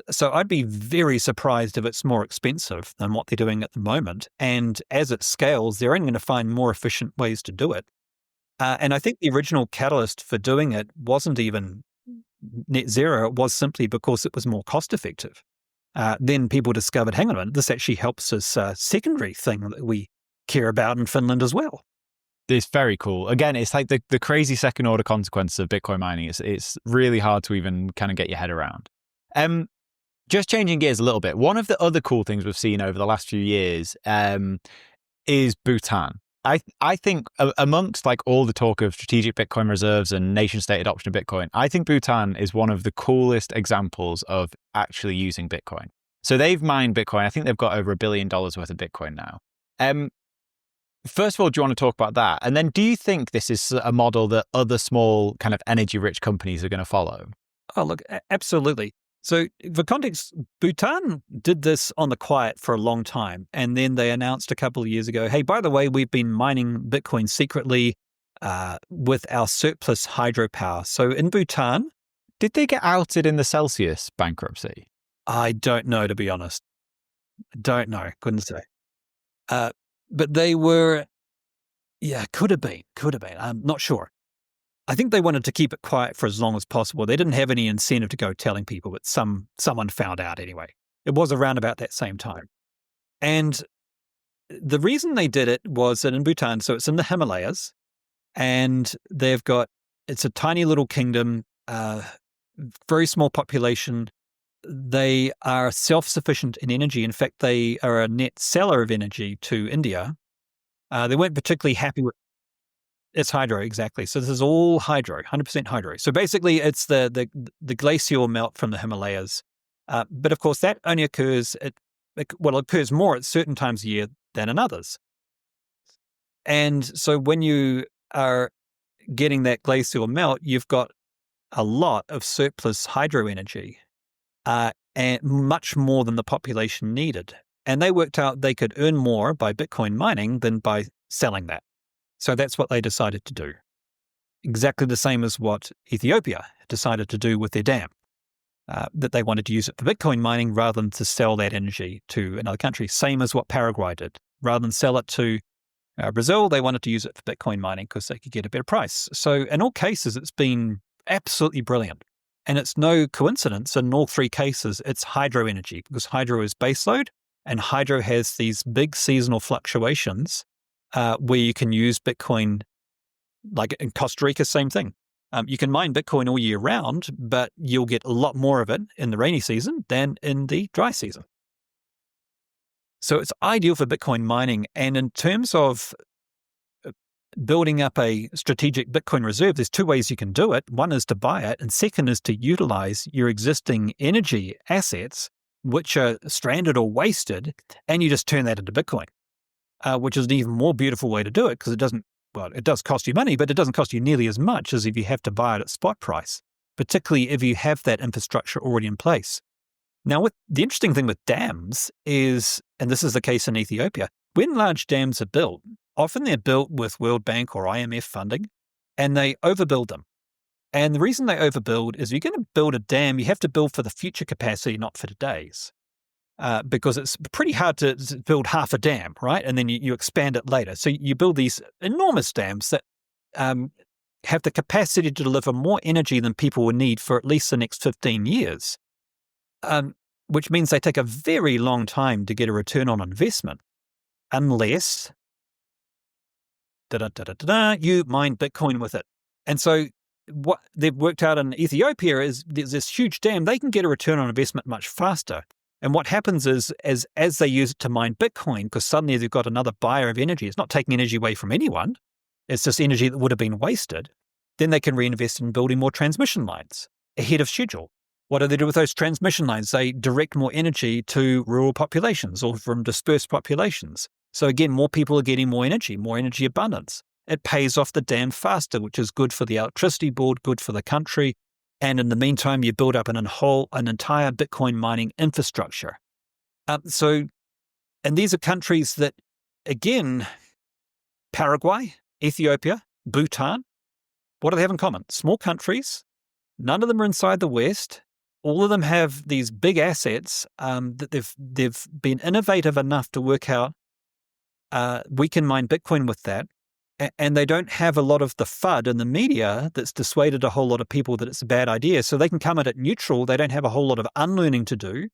So I'd be very surprised if it's more expensive than what they're doing at the moment. And as it scales, they're only going to find more efficient ways to do it. And I think the original catalyst for doing it wasn't even net zero. It was simply because it was more cost effective. Then people discovered, hang on a minute, this actually helps this secondary thing that we care about in Finland as well. It's very cool. Again, it's like the crazy second order consequences of Bitcoin mining. It's really hard to even kind of get your head around. Just changing gears a little bit, one of the other cool things we've seen over the last few years is Bhutan. I think amongst like all the talk of strategic Bitcoin reserves and nation state adoption of Bitcoin, I think Bhutan is one of the coolest examples of actually using Bitcoin. So they've mined Bitcoin. I think they've got over $1 billion worth of Bitcoin now. First of all, do you want to talk about that? And then do you think this is a model that other small kind of energy rich companies are going to follow? Oh, look, absolutely. So for context, Bhutan did this on the quiet for a long time. And then they announced a couple of years ago, hey, by the way, we've been mining Bitcoin secretly with our surplus hydropower. So in Bhutan... Did they get outed in the Celsius bankruptcy? I don't know, to be honest. Don't know. Couldn't say. But they were... Yeah, could have been. I'm not sure. I think they wanted to keep it quiet for as long as possible. They didn't have any incentive to go telling people, but someone found out anyway. It was around about that same time. And the reason they did it was that in Bhutan, so it's in the Himalayas, and it's a tiny little kingdom, very small population. They are self-sufficient in energy. In fact, they are a net seller of energy to India. They weren't particularly happy with... It's hydro, exactly. So this is all hydro, 100% hydro. So basically it's the glacial melt from the Himalayas. But of course that only occurs it occurs more at certain times of year than in others. And so when you are getting that glacial melt, you've got a lot of surplus hydro energy, and much more than the population needed. And they worked out they could earn more by Bitcoin mining than by selling that. So that's what they decided to do. Exactly the same as what Ethiopia decided to do with their dam, that they wanted to use it for Bitcoin mining rather than to sell that energy to another country. Same as what Paraguay did. Rather than sell it to Brazil, they wanted to use it for Bitcoin mining because they could get a better price. So in all cases, it's been absolutely brilliant. And it's no coincidence in all three cases, it's hydro energy because hydro is baseload and hydro has these big seasonal fluctuations where you can use Bitcoin, like in Costa Rica, same thing. You can mine Bitcoin all year round, but you'll get a lot more of it in the rainy season than in the dry season. So it's ideal for Bitcoin mining. And in terms of building up a strategic Bitcoin reserve, there's two ways you can do it. One is to buy it, and second is to utilize your existing energy assets, which are stranded or wasted, and you just turn that into Bitcoin, which is an even more beautiful way to do it because it does cost you money, but it doesn't cost you nearly as much as if you have to buy it at spot price, particularly if you have that infrastructure already in place. Now, the interesting thing with dams is, and this is the case in Ethiopia, when large dams are built, often they're built with World Bank or IMF funding, and they overbuild them. And the reason they overbuild is you're going to build a dam, you have to build for the future capacity, not for today's. Because it's pretty hard to build half a dam, right? And then you expand it later. So you build these enormous dams that have the capacity to deliver more energy than people will need for at least the next 15 years, which means they take a very long time to get a return on investment, unless you mine Bitcoin with it. And so what they've worked out in Ethiopia is there's this huge dam, they can get a return on investment much faster. And what happens is, as they use it to mine Bitcoin, because suddenly they've got another buyer of energy, it's not taking energy away from anyone, it's just energy that would have been wasted, then they can reinvest in building more transmission lines ahead of schedule. What do they do with those transmission lines? They direct more energy to rural populations or from dispersed populations. So again, more people are getting more energy abundance. It pays off the dam faster, which is good for the electricity board, good for the country. And in the meantime, you build up an entire Bitcoin mining infrastructure. And these are countries that, again, Paraguay, Ethiopia, Bhutan, what do they have in common? Small countries. None of them are inside the West. All of them have these big assets that they've been innovative enough to work out. We can mine Bitcoin with that. And they don't have a lot of the FUD in the media that's dissuaded a whole lot of people that it's a bad idea. So they can come at it neutral. They don't have a whole lot of unlearning to do.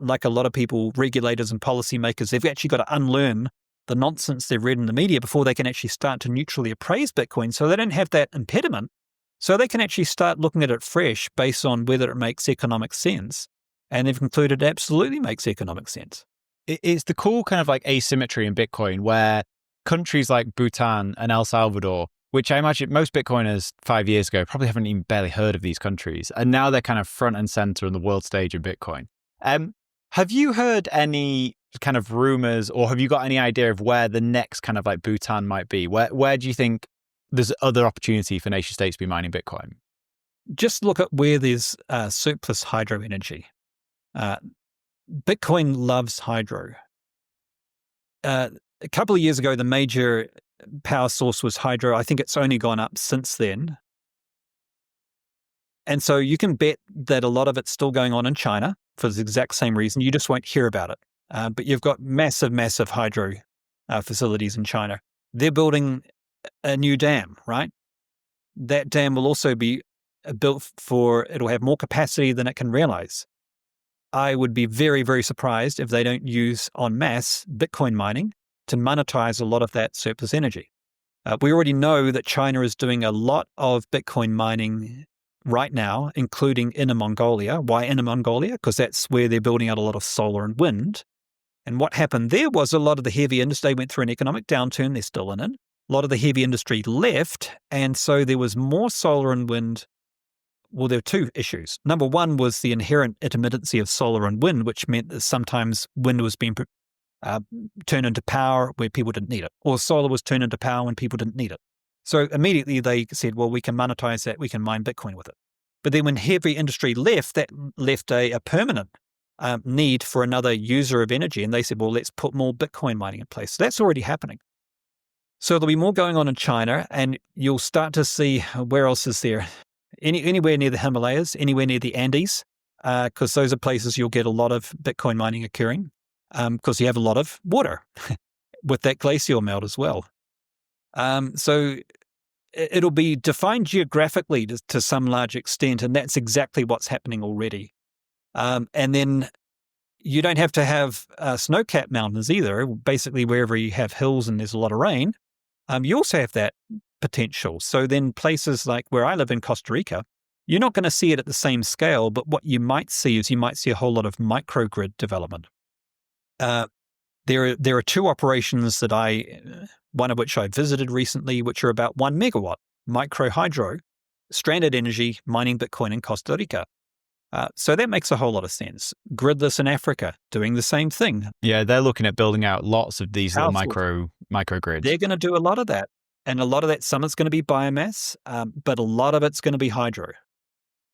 Like a lot of people, regulators and policymakers, they've actually got to unlearn the nonsense they've read in the media before they can actually start to neutrally appraise Bitcoin. So they don't have that impediment. So they can actually start looking at it fresh based on whether it makes economic sense. And they've concluded it absolutely makes economic sense. It's the cool kind of like asymmetry in Bitcoin where countries like Bhutan and El Salvador, which I imagine most Bitcoiners 5 years ago probably haven't even barely heard of these countries, and now they're kind of front and center on the world stage in Bitcoin. Have you heard any kind of rumors, or have you got any idea of where the next kind of like Bhutan might be? Where do you think there's other opportunity for nation states to be mining Bitcoin? Just look at where there's surplus hydro energy. Bitcoin loves hydro. A couple of years ago, the major power source was hydro. I think it's only gone up since then. And so you can bet that a lot of it's still going on in China for the exact same reason. You just won't hear about it. But you've got massive hydro facilities in China. They're building a new dam, right? That dam will also be built it'll have more capacity than it can realize. I would be very, very surprised if they don't use en masse Bitcoin mining to monetize a lot of that surplus energy. We already know that China is doing a lot of Bitcoin mining right now, including Inner Mongolia. Why Inner Mongolia? Because that's where they're building out a lot of solar and wind. And what happened there was a lot of the heavy industry went through an economic downturn. They're still in it. A lot of the heavy industry left. And so there was more solar and wind. Well, there were two issues. Number one was the inherent intermittency of solar and wind, which meant that sometimes wind was being turned into power where people didn't need it, or solar was turned into power when people didn't need it. So immediately they said, well, we can monetize that. We can mine Bitcoin with it. But then when heavy industry left, that left a permanent need for another user of energy. And they said, well, let's put more Bitcoin mining in place. So that's already happening. So there'll be more going on in China, and you'll start to see, where else is there? Anywhere near the Himalayas, anywhere near the Andes, because those are places you'll get a lot of Bitcoin mining occurring, because you have a lot of water with that glacial melt as well. So it'll be defined geographically to some large extent, and that's exactly what's happening already. And then you don't have to have snow-capped mountains either. Basically, wherever you have hills and there's a lot of rain, you also have that potential. So then places like where I live in Costa Rica, you're not going to see it at the same scale, but what you might see is a whole lot of microgrid development. There are two operations that one of which I visited recently, which are about 1 megawatt micro hydro, stranded energy, mining Bitcoin in Costa Rica. So that makes a whole lot of sense. Gridless in Africa, doing the same thing. Yeah, they're looking at building out lots of these little Powerful. microgrids. They're going to do a lot of that. And a lot of that, some of it's going to be biomass, but a lot of it's going to be hydro.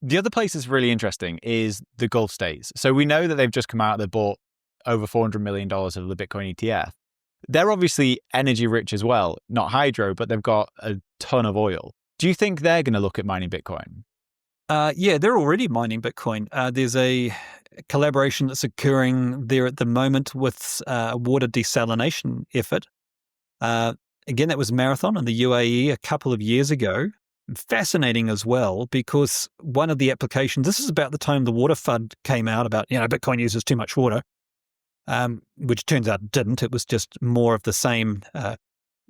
The other place that's really interesting is the Gulf states. So we know that they've just come out, they bought over $400 million of the Bitcoin ETF. They're obviously energy rich as well, not hydro, but they've got a ton of oil. Do you think they're going to look at mining Bitcoin? Yeah, they're already mining Bitcoin. There's a collaboration that's occurring there at the moment with a water desalination effort. Again, that was Marathon in the UAE a couple of years ago. Fascinating as well, because one of the applications, this is about the time the water FUD came out about, Bitcoin uses too much water, which turns out it didn't. It was just more of the same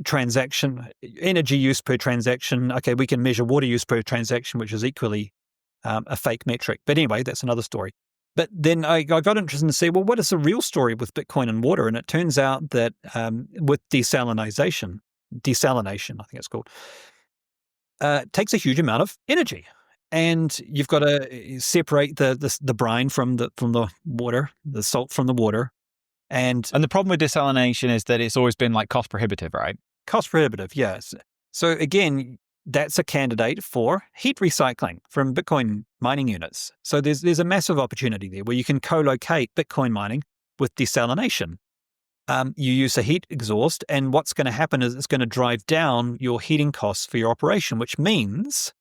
transaction, energy use per transaction. Okay, we can measure water use per transaction, which is equally a fake metric. But anyway, that's another story. But then I got interested to see, well, what is the real story with Bitcoin and water? And it turns out that with desalination, I think it's called, takes a huge amount of energy. And you've got to separate the brine from the water, the salt from the water. And the problem with desalination is that it's always been like cost prohibitive, right? Cost prohibitive, yes. So again, that's a candidate for heat recycling from Bitcoin mining units. So there's a massive opportunity there where you can co-locate Bitcoin mining with desalination. You use a heat exhaust, and what's going to happen is it's going to drive down your heating costs for your operation, which means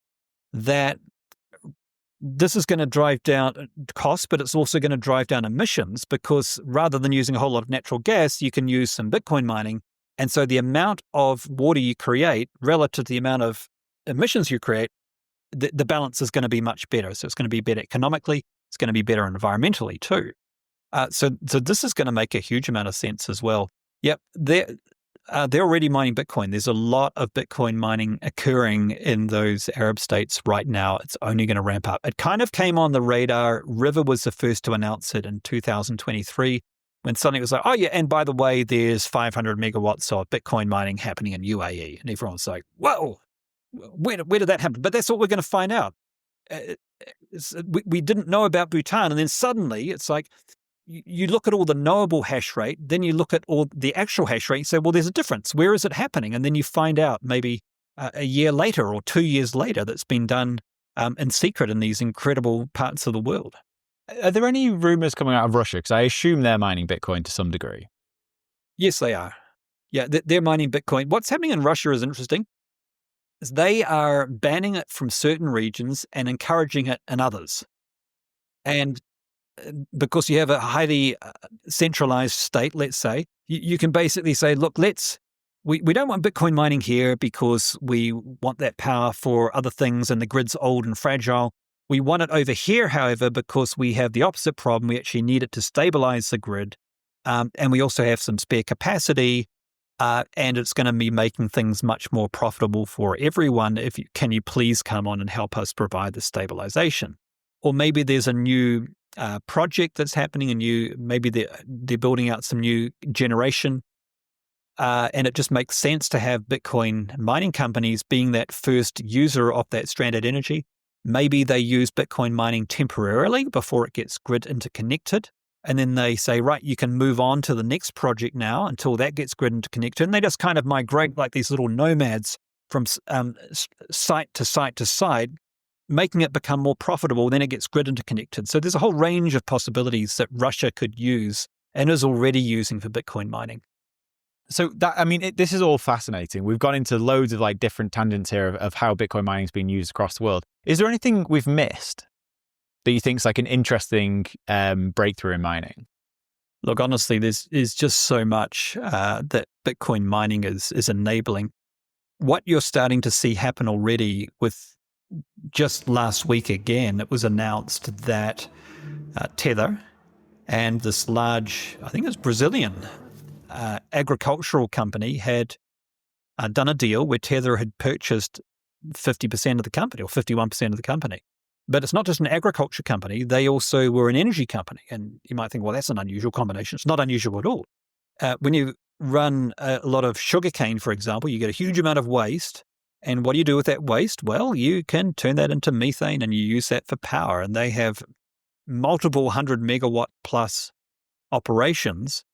that this is going to drive down costs, but it's also going to drive down emissions, because rather than using a whole lot of natural gas, you can use some Bitcoin mining. And so the amount of water you create relative to the amount of emissions you create, the balance is going to be much better. So it's going to be better economically. It's going to be better environmentally too. So this is going to make a huge amount of sense as well. Yep, they're already mining Bitcoin. There's a lot of Bitcoin mining occurring in those Arab states right now. It's only going to ramp up. It kind of came on the radar. River was the first to announce it in 2023, when suddenly it was like, oh yeah, and by the way, there's 500 megawatts of Bitcoin mining happening in UAE. And everyone's like, whoa, where did that happen? But that's what we're going to find out. We didn't know about Bhutan. And then suddenly it's like, you look at all the knowable hash rate, then you look at all the actual hash rate and say, well, there's a difference. Where is it happening? And then you find out maybe a year later or 2 years later that's been done in secret in these incredible parts of the world. Are there any rumors coming out of Russia? Because I assume they're mining Bitcoin to some degree. Yes, they are. Yeah, they're mining Bitcoin. What's happening in Russia is interesting. Is they are banning it from certain regions and encouraging it in others. And because you have a highly centralized state, let's say, you can basically say, look, we don't want Bitcoin mining here because we want that power for other things and the grid's old and fragile. We want it over here, however, because we have the opposite problem. We actually need it to stabilize the grid. And we also have some spare capacity. And it's going to be making things much more profitable for everyone. Can you please come on and help us provide the stabilization? Or maybe there's a new project that's happening, maybe they're building out some new generation, and it just makes sense to have Bitcoin mining companies being that first user of that stranded energy. Maybe they use Bitcoin mining temporarily before it gets grid interconnected, and then they say, right, you can move on to the next project now until that gets grid interconnected, and they just kind of migrate like these little nomads from site to site to site, making it become more profitable, then it gets grid interconnected. So there's a whole range of possibilities that Russia could use and is already using for Bitcoin mining. So this is all fascinating. We've gone into loads of like different tangents here of how Bitcoin mining is being used across the world. Is there anything we've missed that you think is like an interesting breakthrough in mining? Look, honestly, there's just so much that Bitcoin mining is enabling. What you're starting to see happen already with just last week again, it was announced that Tether and this large, I think it's Brazilian agricultural company had done a deal where Tether had purchased 50% of the company or 51% of the company. But it's not just an agriculture company. They also were an energy company. And you might think, well, that's an unusual combination. It's not unusual at all. When you run a lot of sugarcane, for example, you get a huge amount of waste. And what do you do with that waste? Well, you can turn that into methane and you use that for power. And they have multiple 100 megawatt plus operations.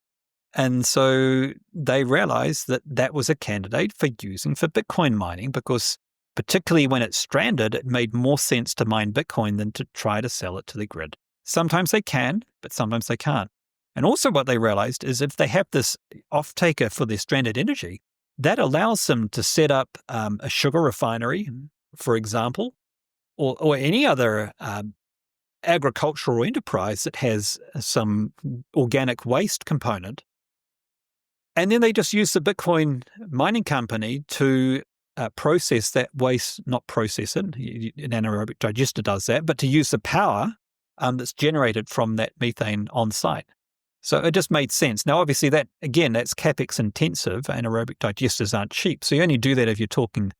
And so they realized that that was a candidate for using for Bitcoin mining because particularly when it's stranded, it made more sense to mine Bitcoin than to try to sell it to the grid. Sometimes they can, but sometimes they can't. And also what they realized is if they have this off-taker for their stranded energy, that allows them to set up a sugar refinery, for example, or any other agricultural enterprise that has some organic waste component. And then they just use the Bitcoin mining company to process that waste, not process it, an anaerobic digester does that, but to use the power that's generated from that methane on site. So it just made sense. Now, obviously, that's CapEx intensive. Anaerobic digesters aren't cheap. So you only do that if you're talking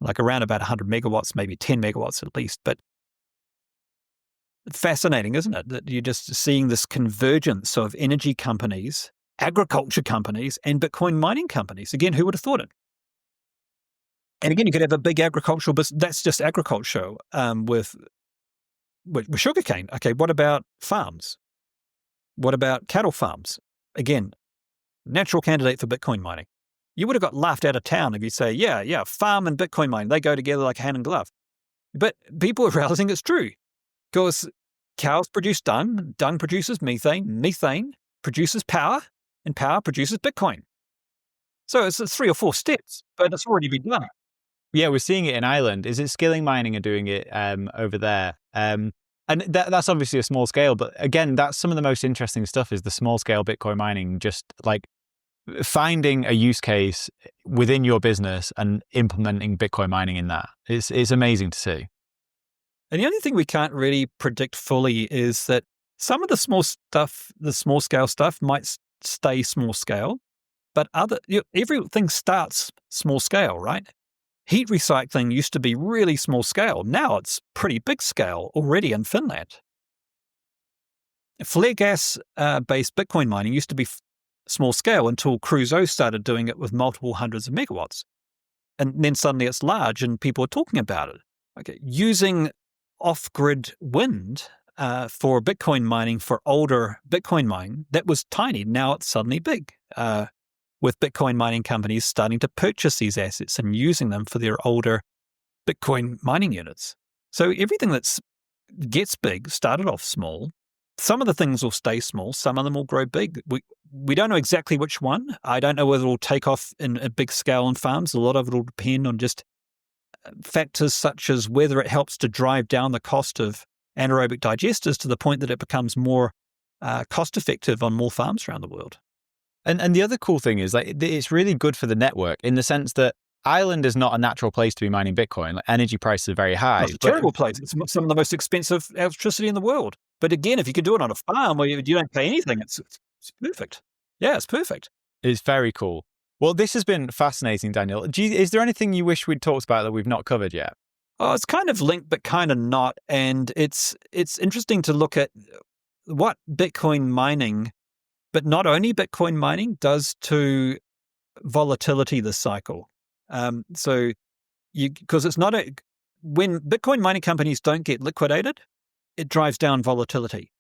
like around about 100 megawatts, maybe 10 megawatts at least. But fascinating, isn't it? That you're just seeing this convergence of energy companies, agriculture companies, and Bitcoin mining companies. Again, who would have thought it? And again, you could have a big agricultural business. That's just agriculture with sugarcane. Okay, what about farms? What about cattle farms? Again, natural candidate for Bitcoin mining. You would have got laughed out of town if you say, yeah, farm and Bitcoin mining, they go together like hand and glove. But people are realizing it's true because cows produce dung, dung produces methane, methane produces power, and power produces Bitcoin. So it's 3 or 4 steps, but it's already been done. Yeah, we're seeing it in Ireland. Is it Skilling Mining are doing it over there? And that's obviously a small scale, but again, that's some of the most interesting stuff is the small scale Bitcoin mining, just like finding a use case within your business and implementing Bitcoin mining in that. It's amazing to see. And the only thing we can't really predict fully is that some of the small scale stuff might stay small scale, but everything starts small scale, right? Heat recycling used to be really small scale. Now it's pretty big scale already in Finland. Flare gas based Bitcoin mining used to be small scale until Crusoe started doing it with multiple hundreds of megawatts. And then suddenly it's large and people are talking about it. Okay, using off-grid wind for Bitcoin mining, for older Bitcoin mining, that was tiny. Now it's suddenly big. With Bitcoin mining companies starting to purchase these assets and using them for their older Bitcoin mining units. So everything that gets big started off small. Some of the things will stay small. Some of them will grow big. We don't know exactly which one. I don't know whether it will take off in a big scale on farms. A lot of it will depend on just factors such as whether it helps to drive down the cost of anaerobic digesters to the point that it becomes more cost effective on more farms around the world. And the other cool thing is like it's really good for the network in the sense that Ireland is not a natural place to be mining Bitcoin. Like, energy prices are very high. It's a terrible place. It's some of the most expensive electricity in the world. But again, if you can do it on a farm where you don't pay anything, it's perfect. Yeah, it's perfect. It's very cool. Well, this has been fascinating, Daniel. Is there anything you wish we'd talked about that we've not covered yet? Oh, it's kind of linked, but kind of not. And it's interesting to look at what Bitcoin mining, but not only Bitcoin mining, does to volatility this cycle. Because it's not when Bitcoin mining companies don't get liquidated, it drives down volatility.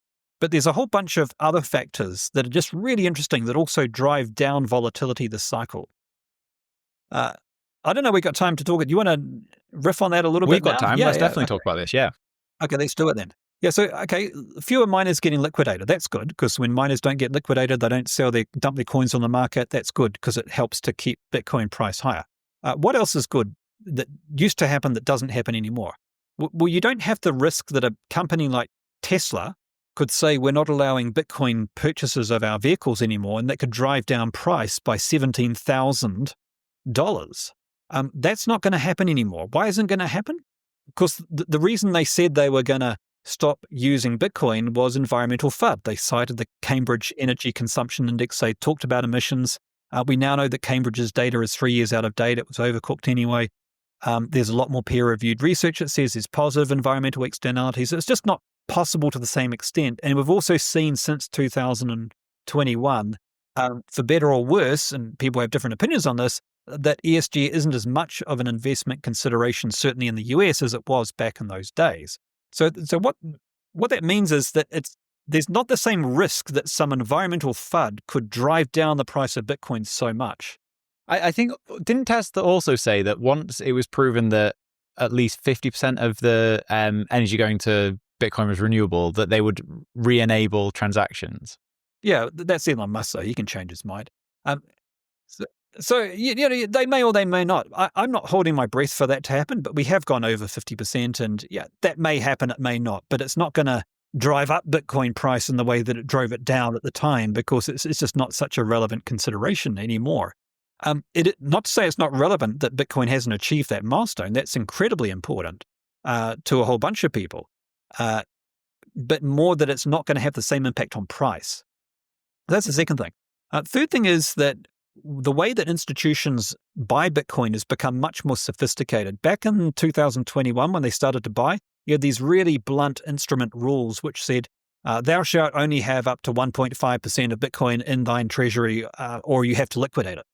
But there's a whole bunch of other factors that are just really interesting that also drive down volatility this cycle. I don't know, we got time to talk. Do you want to riff on that a little We've bit got now? time. Yeah, Let's yeah. definitely talk about this. Yeah. Okay, let's do it then. Yeah, so, okay, fewer miners getting liquidated. That's good, because when miners don't get liquidated, they don't dump their coins on the market. That's good, because it helps to keep Bitcoin price higher. What else is good that used to happen that doesn't happen anymore? Well, you don't have the risk that a company like Tesla could say, we're not allowing Bitcoin purchases of our vehicles anymore, and that could drive down price by $17,000. That's not going to happen anymore. Why isn't it going to happen? Because the reason they said they were going to stop using Bitcoin was environmental FUD. They cited the Cambridge Energy Consumption Index. They talked about emissions. We now know that Cambridge's data is 3 years out of date. It was overcooked anyway. There's a lot more peer-reviewed research that says there's positive environmental externalities. It's just not possible to the same extent. And we've also seen since 2021, for better or worse, and people have different opinions on this, that ESG isn't as much of an investment consideration, certainly in the US, as it was back in those days. So what that means is that there's not the same risk that some environmental FUD could drive down the price of Bitcoin so much. I think, didn't Tesla also say that once it was proven that at least 50% of the energy going to Bitcoin was renewable, that they would re-enable transactions? Yeah, that's Elon Musk, so he can change his mind. So you know, they may or they may not. I'm not holding my breath for that to happen, but we have gone over 50%, and yeah, that may happen, it may not, but it's not going to drive up Bitcoin price in the way that it drove it down at the time, because it's just not such a relevant consideration anymore. Not to say it's not relevant that Bitcoin hasn't achieved that milestone. That's incredibly important to a whole bunch of people, but more that it's not going to have the same impact on price. That's the second thing. Third thing is that the way that institutions buy Bitcoin has become much more sophisticated. Back in 2021, when they started to buy, you had these really blunt instrument rules which said, thou shalt only have up to 1.5% of Bitcoin in thine treasury, or you have to liquidate it.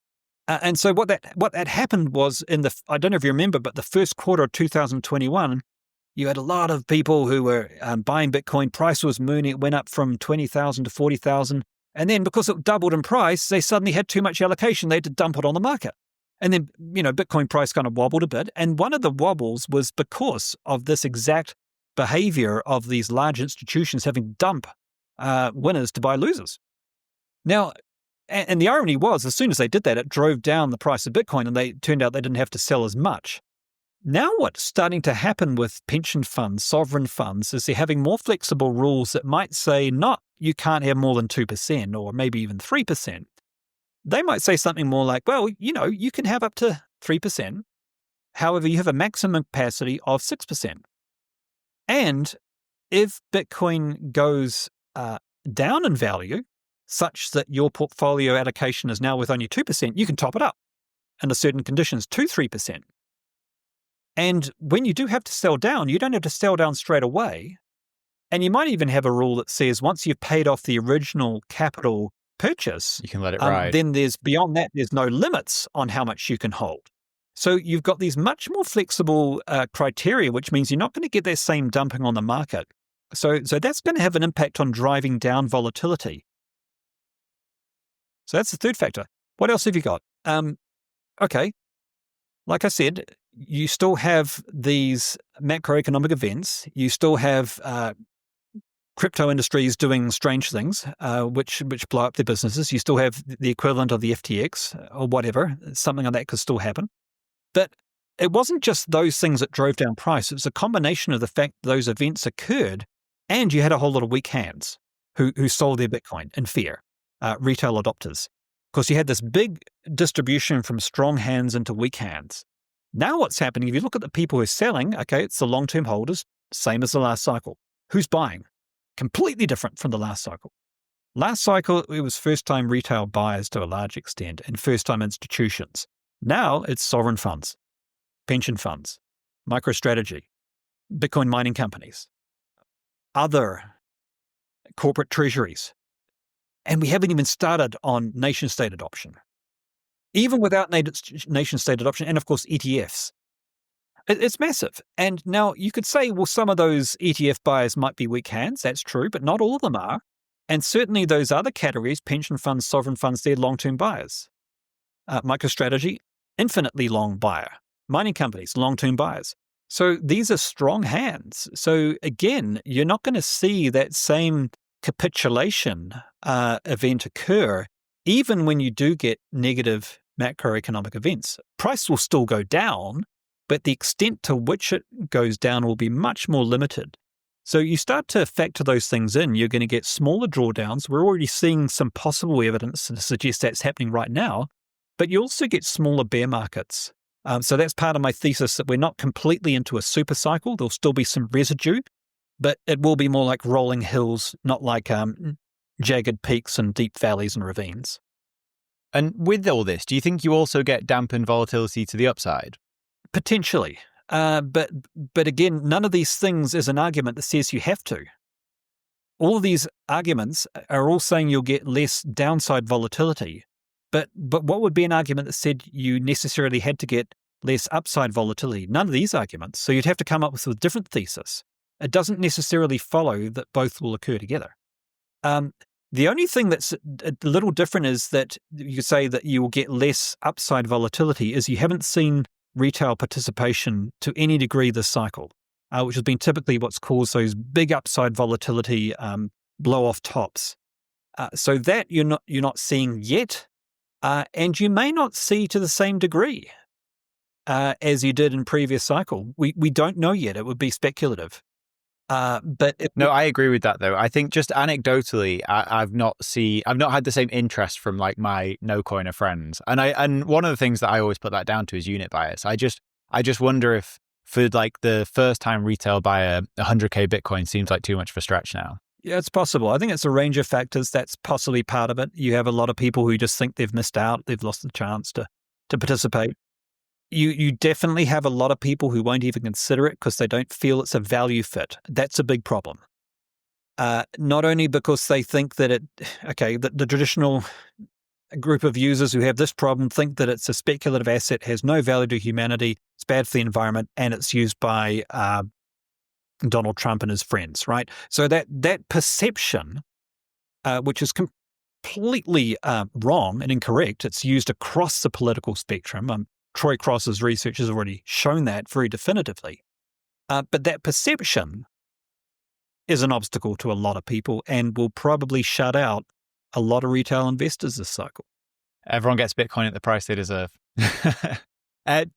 And so what that happened was I don't know if you remember, but the first quarter of 2021, you had a lot of people who were buying Bitcoin. Price was mooning. It went up from 20,000 to 40,000. And then because it doubled in price, they suddenly had too much allocation. They had to dump it on the market. And then, Bitcoin price kind of wobbled a bit. And one of the wobbles was because of this exact behavior of these large institutions having dump winners to buy losers. Now, and the irony was, as soon as they did that, it drove down the price of Bitcoin, and they turned out they didn't have to sell as much. Now what's starting to happen with pension funds, sovereign funds, is they're having more flexible rules that might say not you can't have more than 2% or maybe even 3%. They might say something more like, well, you can have up to 3%. However, you have a maximum capacity of 6%. And if Bitcoin goes down in value, such that your portfolio allocation is now with only 2%, you can top it up under certain conditions to 3%. And when you do have to sell down, you don't have to sell down straight away. And you might even have a rule that says once you've paid off the original capital purchase, you can let it ride. Then beyond that, there's no limits on how much you can hold. So you've got these much more flexible criteria, which means you're not going to get that same dumping on the market. So that's going to have an impact on driving down volatility. So that's the third factor. What else have you got? Okay, like I said, you still have these macroeconomic events. You still have crypto industries doing strange things, which blow up their businesses. You still have the equivalent of the FTX or whatever. Something like that could still happen. But it wasn't just those things that drove down price. It was a combination of the fact that those events occurred, and you had a whole lot of weak hands who sold their Bitcoin in fear, retail adopters. Because you had this big distribution from strong hands into weak hands. Now what's happening, if you look at the people who are selling, okay, it's the long-term holders, same as the last cycle. Who's buying? Completely different from the last cycle. Last cycle, it was first-time retail buyers to a large extent and first-time institutions. Now it's sovereign funds, pension funds, MicroStrategy, Bitcoin mining companies, other corporate treasuries. And we haven't even started on nation-state adoption. Even without nation-state adoption, and of course ETFs. It's massive. And now you could say, well, some of those ETF buyers might be weak hands. That's true, but not all of them are. And certainly those other categories, pension funds, sovereign funds, they're long-term buyers. MicroStrategy, infinitely long buyer. mining companies, long-term buyers. So these are strong hands. So again, you're not going to see that same capitulation event occur, even when you do get negative macroeconomic events. Price will still go down, but the extent to which it goes down will be much more limited. So you start to factor those things in, you're going to get smaller drawdowns. We're already seeing some possible evidence to suggest that's happening right now, but you also get smaller bear markets. So that's part of my thesis, that we're not completely into a super cycle. There'll still be some residue, but it will be more like rolling hills, not like jagged peaks and deep valleys and ravines. And with all this, do you think you also get dampened volatility to the upside? Potentially. But again, none of these things is an argument that says you have to. All of these arguments are all saying you'll get less downside volatility. But what would be an argument that said you necessarily had to get less upside volatility? None of these arguments. So you'd have to come up with a different thesis. It doesn't necessarily follow that both will occur together. The only thing that's a little different is that you say that you will get less upside volatility is you haven't seen retail participation to any degree this cycle, which has been typically what's caused those big upside volatility blow-off tops. So that you're not seeing yet, and you may not see to the same degree as you did in previous cycle. We don't know yet. It would be speculative. No, I agree with that though. I think just anecdotally, I've not had the same interest from like my no coiner friends, and one of the things that I always put that down to is unit bias. I just wonder if for like the first time retail buyer, 100K Bitcoin seems like too much of a stretch now. Yeah, it's possible. I think it's a range of factors. That's possibly part of it. You have a lot of people who just think they've missed out, they've lost the chance to participate. You definitely have a lot of people who won't even consider it because they don't feel it's a value fit. That's a big problem. Not only because they think that the traditional group of users who have this problem think that it's a speculative asset, has no value to humanity, it's bad for the environment, and it's used by Donald Trump and his friends, right? So that perception, which is completely wrong and incorrect, it's used across the political spectrum. Troy Cross's research has already shown that very definitively. But that perception is an obstacle to a lot of people and will probably shut out a lot of retail investors this cycle. Everyone gets Bitcoin at the price they deserve.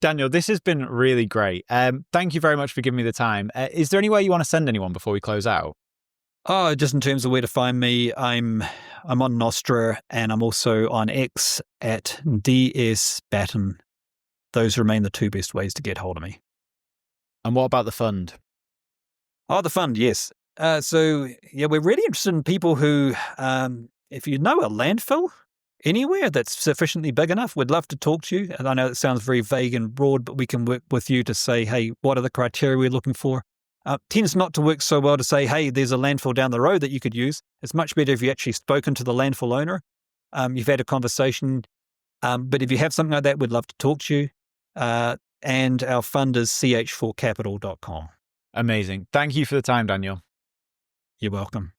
Daniel, this has been really great. Thank you very much for giving me the time. Is there any way you want to send anyone before we close out? Oh, just in terms of where to find me, I'm on Nostra and I'm also on X at DS Batten. Those remain the two best ways to get hold of me. And what about the fund? Oh, the fund, yes. So we're really interested in people who, if you know a landfill anywhere that's sufficiently big enough, we'd love to talk to you. And I know it sounds very vague and broad, but we can work with you to say, hey, what are the criteria we're looking for? Tends not to work so well to say, hey, there's a landfill down the road that you could use. It's much better if you actually spoken to the landfill owner. You've had a conversation. But if you have something like that, we'd love to talk to you. And our fund is ch4capital.com. Amazing. Thank you for the time, Daniel. You're welcome.